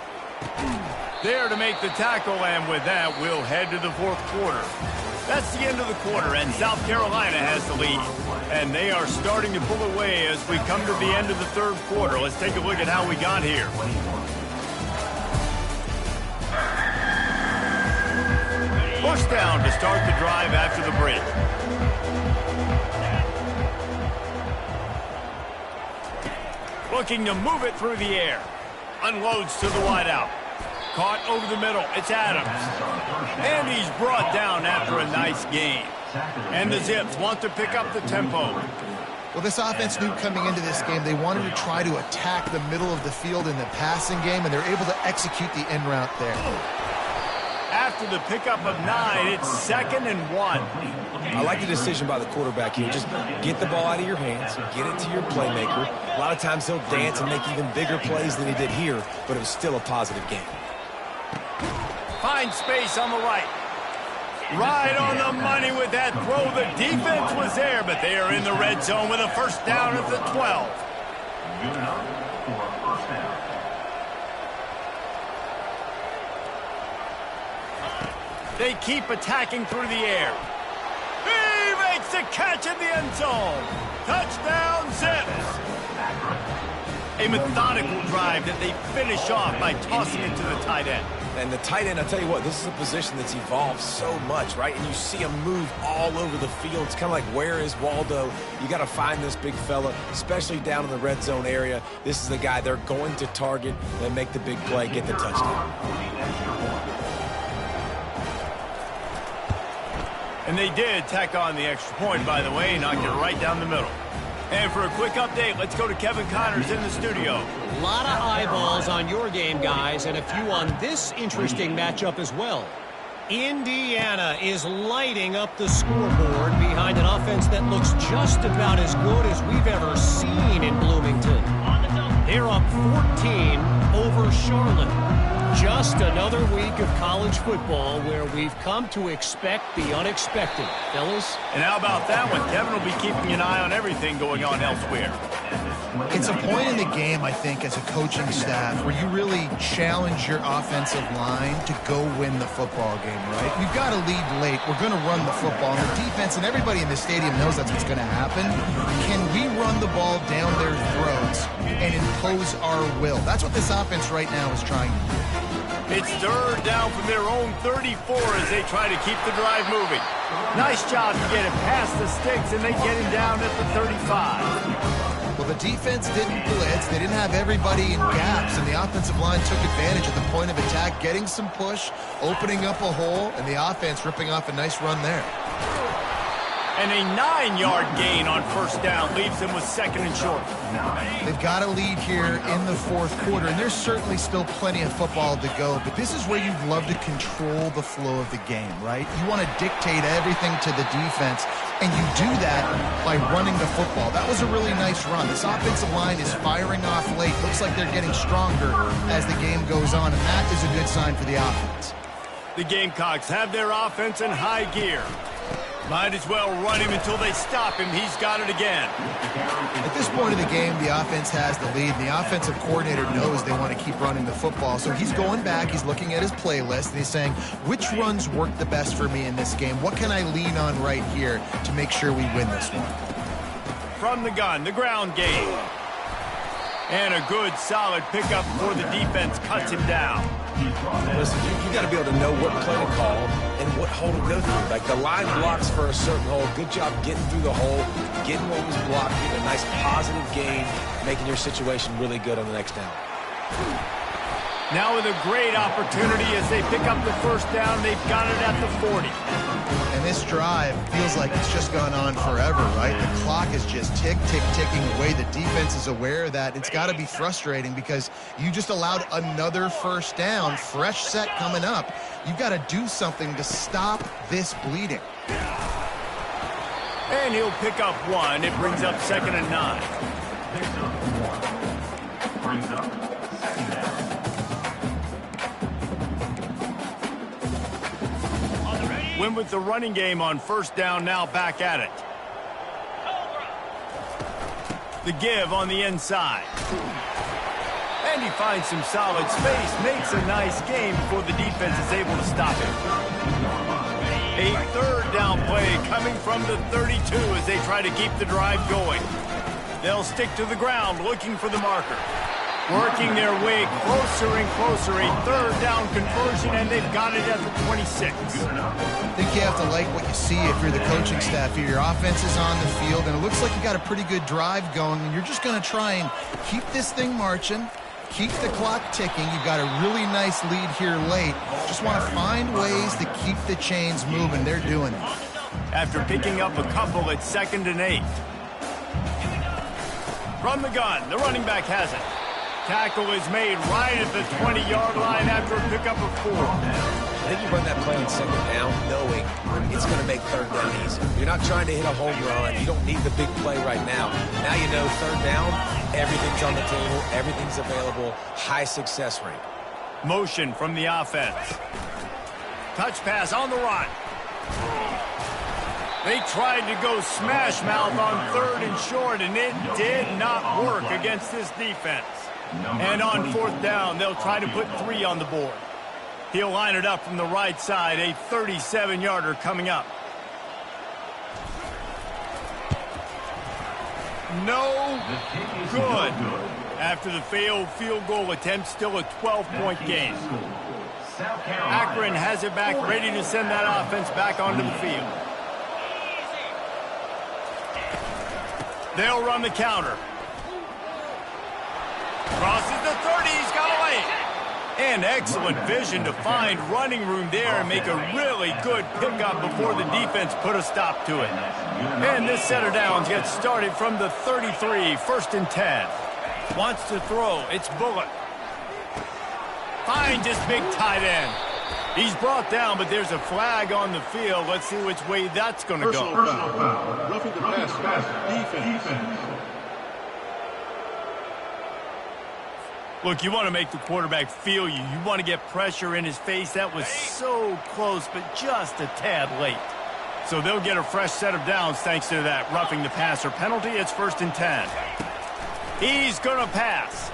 There to make the tackle, and with that, we'll head to the 4th quarter. That's the end of the quarter, and South Carolina has the lead. And they are starting to pull away as we come to the end of the 3rd quarter. Let's take a look at how we got here. First down to start the drive after the break. Looking to move it through the air. Unloads to the wideout. Caught over the middle. It's Adams. And he's brought down after a nice gain. And the Zips want to pick up the tempo. Well, this offense knew coming into this game they wanted to try to attack the middle of the field in the passing game, and they're able to execute the in route there. After the pickup of 9, it's 2nd and 1. I like the decision by the quarterback here. Just get the ball out of your hands, get it to your playmaker. A lot of times he'll dance and make even bigger plays than he did here, but it was still a positive game. Finds space on the right. Right on the money with that throw. The defense was there, but they are in the red zone with a first down at the 12. Good enough for a first down. They keep attacking through the air. makes the catch in the end zone. Touchdown, Zips. A methodical drive that they finish off by tossing it to the tight end. And the tight end, I'll tell you what, this is a position that's evolved so much, right? And you see him move all over the field. It's kind of like, where is Waldo? You got to find this big fella, especially down in the red zone area. This is the guy they're going to target and make the big play, get the touchdown. And they did tack on the extra point, by the way, knocked it right down the middle. And for a quick update, let's go to Kevin Connors in the studio. A lot of eyeballs on your game, guys, and a few on this interesting matchup as well. Indiana is lighting up the scoreboard behind an offense that looks just about as good as we've ever seen in Bloomington. They're up 14 over Charlotte. Just another week of college football where we've come to expect the unexpected, fellas. And how about that one? Kevin will be keeping an eye on everything going on elsewhere. It's a point in the game, I think, as a coaching staff where you really challenge your offensive line to go win the football game, right? We've got to lead late. We're going to run the football. And the defense and everybody in the stadium knows that's what's going to happen. Can we run the ball down their throats and impose our will? That's what this offense right now is trying to do. It's third down from their own 34 as they try to keep the drive moving. Nice job to get it past the sticks, and they get him down at the 35. Well, the defense didn't blitz. They didn't have everybody in gaps, and the offensive line took advantage at the point of attack, getting some push, opening up a hole, and the offense ripping off a nice run there. And a 9-yard gain on first down leaves them with second and short. They've got a lead here in the fourth quarter, and there's certainly still plenty of football to go, but this is where you'd love to control the flow of the game, right? You want to dictate everything to the defense, and you do that by running the football. That was a really nice run. This offensive line is firing off late. Looks like they're getting stronger as the game goes on, and that is a good sign for the offense. The Gamecocks have their offense in high gear. Might as well run him until they stop him. He's got it again. At this point of the game, the offense has the lead, and the offensive coordinator knows they want to keep running the football. So he's going back, he's looking at his playlist, and he's saying, which runs work the best for me in this game? What can I lean on right here to make sure we win this one? From the gun, the ground game. And a good, solid pickup before the defense cuts him down. Listen, you got to be able to know what play to call and what hole to go through. Like, the line blocks for a certain hole. Good job getting through the hole, getting what was blocked, getting a nice positive gain, making your situation really good on the next down. Now with a great opportunity as they pick up the first down. They've got it at the 40. And this drive feels like it's just gone on forever, right? The clock is just ticking away. The defense is aware of that. It's got to be frustrating because you just allowed another first down, fresh set coming up. You've got to do something to stop this bleeding. And he'll pick up one. It brings up 2nd and 9. Brings up second down. Win with the running game on first down, now back at it. The give on the inside. And he finds some solid space, makes a nice game before the defense is able to stop him. A third down play coming from the 32 as they try to keep the drive going. They'll stick to the ground looking for the marker. Working their way closer and closer. A third down conversion, and they've got it at the 26. I think you have to like what you see if you're the coaching staff here. Your offense is on the field, and it looks like you got a pretty good drive going, and you're just going to try and keep this thing marching, keep the clock ticking. You've got a really nice lead here late. Just want to find ways to keep the chains moving. They're doing it. After picking up a couple at 2nd and 8. From the gun, the running back has it. Tackle is made right at the 20-yard line after a pickup of 4. I think you run that play on 2nd down knowing it's going to make 3rd down easy. You're not trying to hit a home run. You don't need the big play right now. Now you know 3rd down, everything's on the table, everything's available, high success rate. Motion from the offense. Touch pass on the run. They tried to go smash mouth on 3rd and short, and it did not work against this defense. And on 4th down, they'll try to put 3 on the board. He'll line it up from the right side, a 37-yarder coming up. No good. After the failed field goal attempt, still a 12-point game. Akron has it back, ready to send that offense back onto the field. They'll run the counter. Crosses the 30, he's got away. And excellent vision to find running room there and make a really good pickup before the defense put a stop to it. And this set of downs gets started from the 33, 1st and 10. Wants to throw, it's Bullock. Finds his big tight end. He's brought down, but there's a flag on the field. Let's see which way that's going to go. Personal foul. Roughing the passer. Defense. Look, you want to make the quarterback feel you. You want to get pressure in his face. That was so close, but just a tad late. So they'll get a fresh set of downs thanks to that roughing the passer penalty. It's 1st and 10. He's going to pass.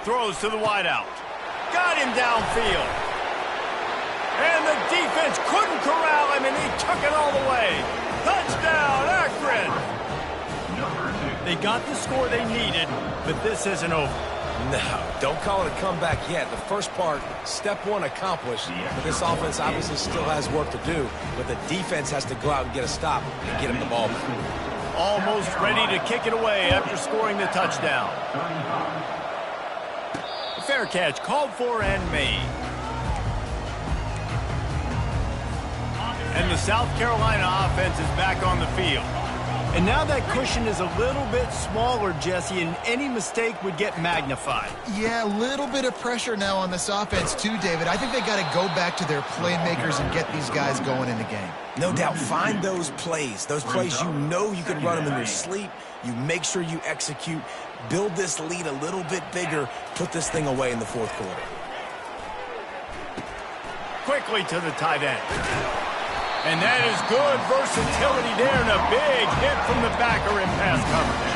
Throws to the wideout. Got him downfield. And the defense couldn't corral him, and he took it all the way. Touchdown, Akron! They got the score they needed, but this isn't over. No, don't call it a comeback yet. The first part, step one accomplished, but this offense obviously still has work to do, but the defense has to go out and get a stop and get him the ball back. Almost ready to kick it away after scoring the touchdown. A fair catch called for and made. And the South Carolina offense is back on the field. And now that cushion is a little bit smaller, Jesse, and any mistake would get magnified. Yeah, a little bit of pressure now on this offense too, David. I think they got to go back to their playmakers and get these guys going in the game. No doubt, find those plays you know you can run them in your sleep. You make sure you execute, build this lead a little bit bigger, put this thing away in the 4th quarter. Quickly to the tight end. And that is good versatility there, and a big hit from the backer in pass coverage.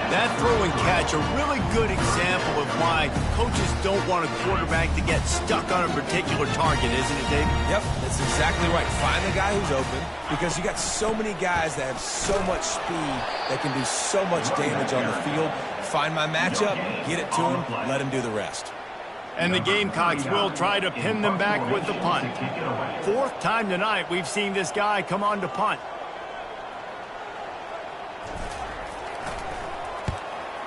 That throw and catch, a really good example of why coaches don't want a quarterback to get stuck on a particular target, isn't it, Dave? Yep, that's exactly right. Find the guy who's open, because you got so many guys that have so much speed that can do so much damage on the field. Find my matchup, get it to him, let him do the rest. And the Gamecocks will try to pin them back with the punt. 4th time tonight we've seen this guy come on to punt.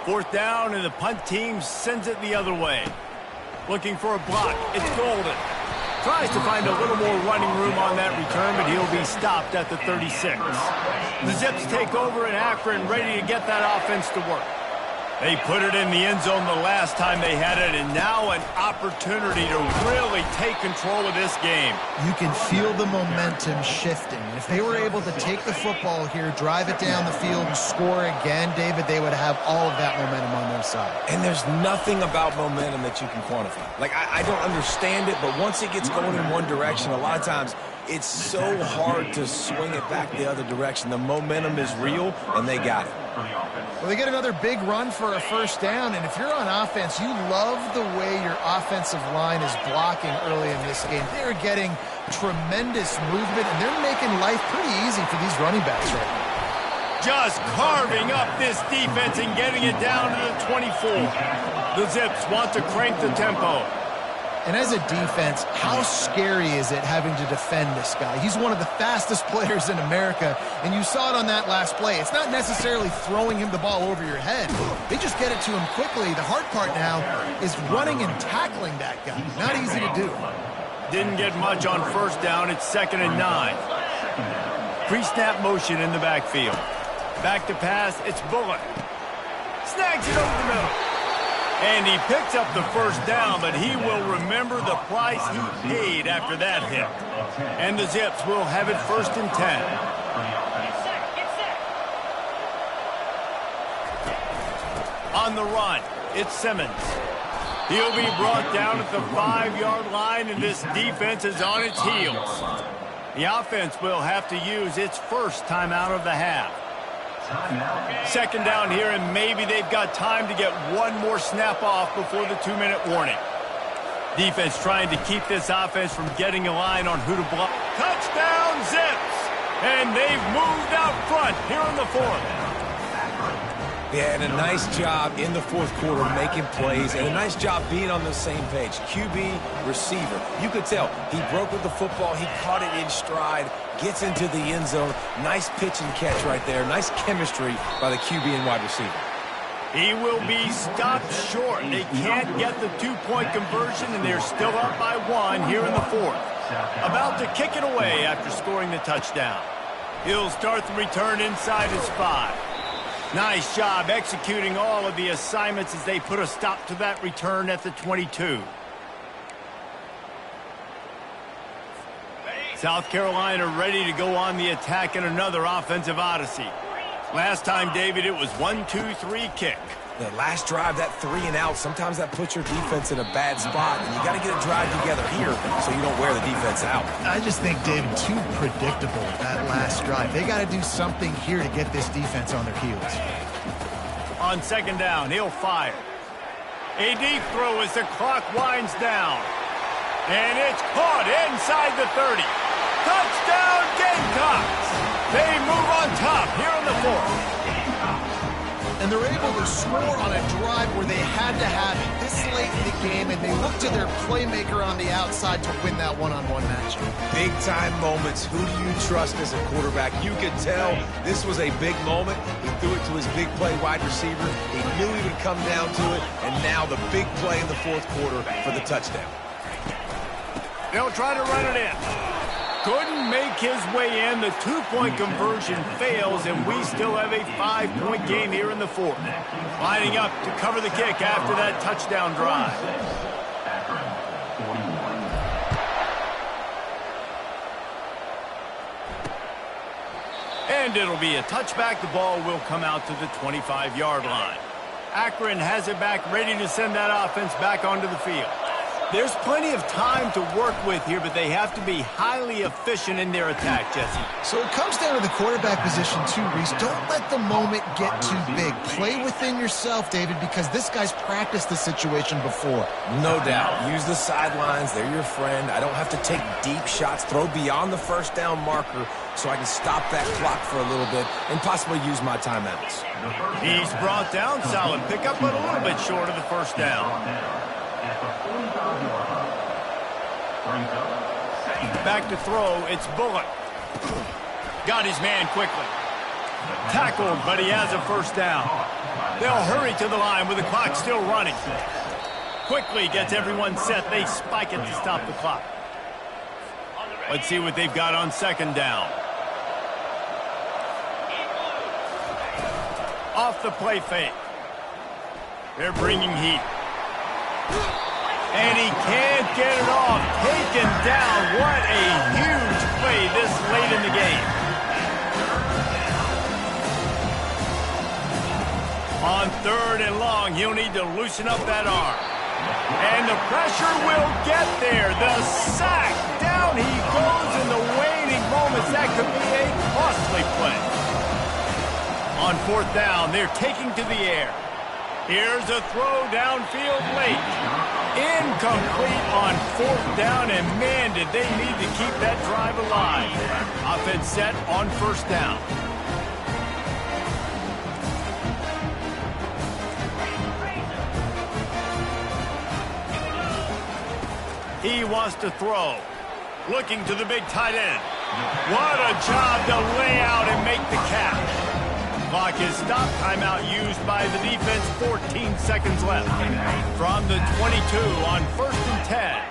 4th down, and the punt team sends it the other way. Looking for a block. It's Golden. Tries to find a little more running room on that return, but he'll be stopped at the 36. The Zips take over in Akron, ready to get that offense to work. They put it in the end zone the last time they had it, and now an opportunity to really take control of this game. You can feel the momentum shifting. If they were able to take the football here, drive it down the field, and score again, David, they would have all of that momentum on their side. And there's nothing about momentum that you can quantify. Like, I don't understand it, but once it gets going in one direction, a lot of times it's so hard to swing it back the other direction. The momentum is real, and they got it. Well, they get another big run for a 1st down, and if you're on offense, you love the way your offensive line is blocking early in this game. They're getting tremendous movement, and they're making life pretty easy for these running backs right now. Just carving up this defense and getting it down to the 24. The Zips want to crank the tempo. And as a defense, how scary is it having to defend this guy? He's one of the fastest players in America, and you saw it on that last play. It's not necessarily throwing him the ball over your head. They just get it to him quickly. The hard part now is running and tackling that guy. Not easy to do. Didn't get much on 1st down. It's 2nd and 9. Pre-snap motion in the backfield. Back to pass. It's Bullock. Snags it over the middle. And he picks up the 1st down, but he will remember the price he paid after that hit. And the Zips will have it 1st and 10. On the run, it's Simmons. He'll be brought down at the 5-yard line, and this defense is on its heels. The offense will have to use its 1st timeout of the half. 2nd down here, and maybe they've got time to get one more snap off before the 2-minute warning. Defense trying to keep this offense from getting a line on who to block. Touchdown, Zips! And they've moved out front here in the 4th. Yeah, and a nice job in the fourth quarter making plays, and a nice job being on the same page. QB, receiver. You could tell he broke with the football. He caught it in stride, gets into the end zone. Nice pitch and catch right there. Nice chemistry by the QB and wide receiver. He will be stopped short. They can't get the two-point conversion, and they're still up by 1 here in the fourth. About to kick it away after scoring the touchdown. He'll start the return inside his 5. Nice job executing all of the assignments as they put a stop to that return at the 22. South Carolina ready to go on the attack in another offensive odyssey. Last time, David, it was 1-2-3 kick. The last drive, that 3 and out, sometimes that puts your defense in a bad spot, and you got to get a drive together here so you don't wear the defense out. I just think, David, too predictable, that last drive. They got to do something here to get this defense on their heels. On second down, he'll fire. A deep throw as the clock winds down. And it's caught inside the 30. Touchdown, Gamecocks! They move on top here in the fourth. And they're able to score on a drive where they had to have it this late in the game, and they look to their playmaker on the outside to win that one-on-one matchup. Big-time moments. Who do you trust as a quarterback? You could tell this was a big moment. He threw it to his big play wide receiver. He knew he would come down to it, and now the big play in the fourth quarter for the touchdown. They'll try to run it in. Couldn't make his way in. The two-point conversion fails, and we still have a 5-point game here in the fourth. Lining up to cover the kick after that touchdown drive. And it'll be a touchback. The ball will come out to the 25-yard line. Akron has it back, ready to send that offense back onto the field. There's plenty of time to work with here, but they have to be highly efficient in their attack, Jesse. So it comes down to the quarterback position too, Reese. Don't let the moment get too big. Play within yourself, David, because this guy's practiced the situation before. No doubt. Use the sidelines. They're your friend. I don't have to take deep shots. Throw beyond the first down marker so I can stop that clock for a little bit and possibly use my timeouts. He's brought down. Solid pickup, but a little bit short of the first down. Back to throw, it's Bullock. Got his man quickly. Tackled, but he has a first down. They'll hurry to the line with the clock still running. Quickly gets everyone set. They spike it to stop the clock. Let's see what they've got on second down. Off the play fake. They're bringing heat. And he can't get it off. Taken down. What a huge play this late in the game. On third and long, he'll need to loosen up that arm. And the pressure will get there. The sack. Down he goes in the waning moments. That could be a costly play. On fourth down, they're taking to the air. Here's a throw downfield late. Incomplete on fourth down, and man, did they need to keep that drive alive. Offense set on first down. He wants to throw. Looking to the big tight end. What a job to lay out and make the catch. Clock is stopped. Timeout used by the defense. 14 seconds left. From the 22 on first and 10.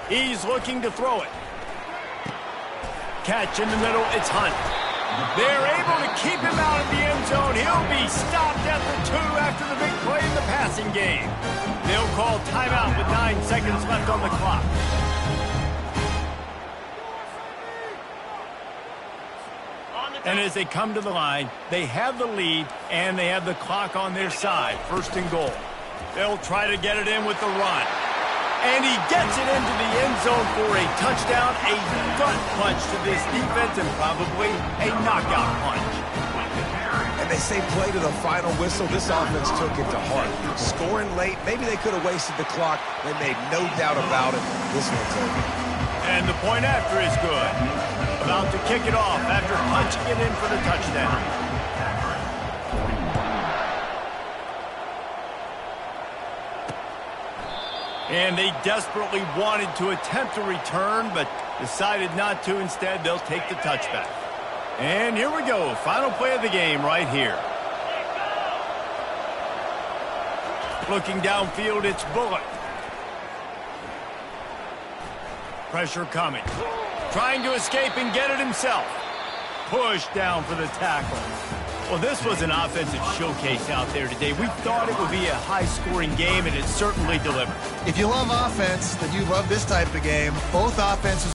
He's looking to throw it. Catch in the middle. It's Hunt. They're able to keep him out of the end zone. He'll be stopped at the 2 after the big play in the passing game. They'll call timeout with 9 seconds left on the clock. And as they come to the line, they have the lead, and they have the clock on their side. First and goal. They'll try to get it in with the run. And he gets it into the end zone for a touchdown, a gut punch to this defense, and probably a knockout punch. And they say play to the final whistle. This offense took it to heart. Scoring late, maybe they could have wasted the clock. They made no doubt about it. This one's over. And the point after is good. About to kick it off after punching it in for the touchdown. And they desperately wanted to attempt a return, but decided not to. Instead, they'll take the touchback. And here we go. Final play of the game right here. Looking downfield, it's Bullock. Pressure coming. Trying to escape and get it himself. Pushed down for the tackle. Well, this was an offensive showcase out there today. We thought it would be a high-scoring game, and it certainly delivered. If you love offense, then you love this type of game. Both offenses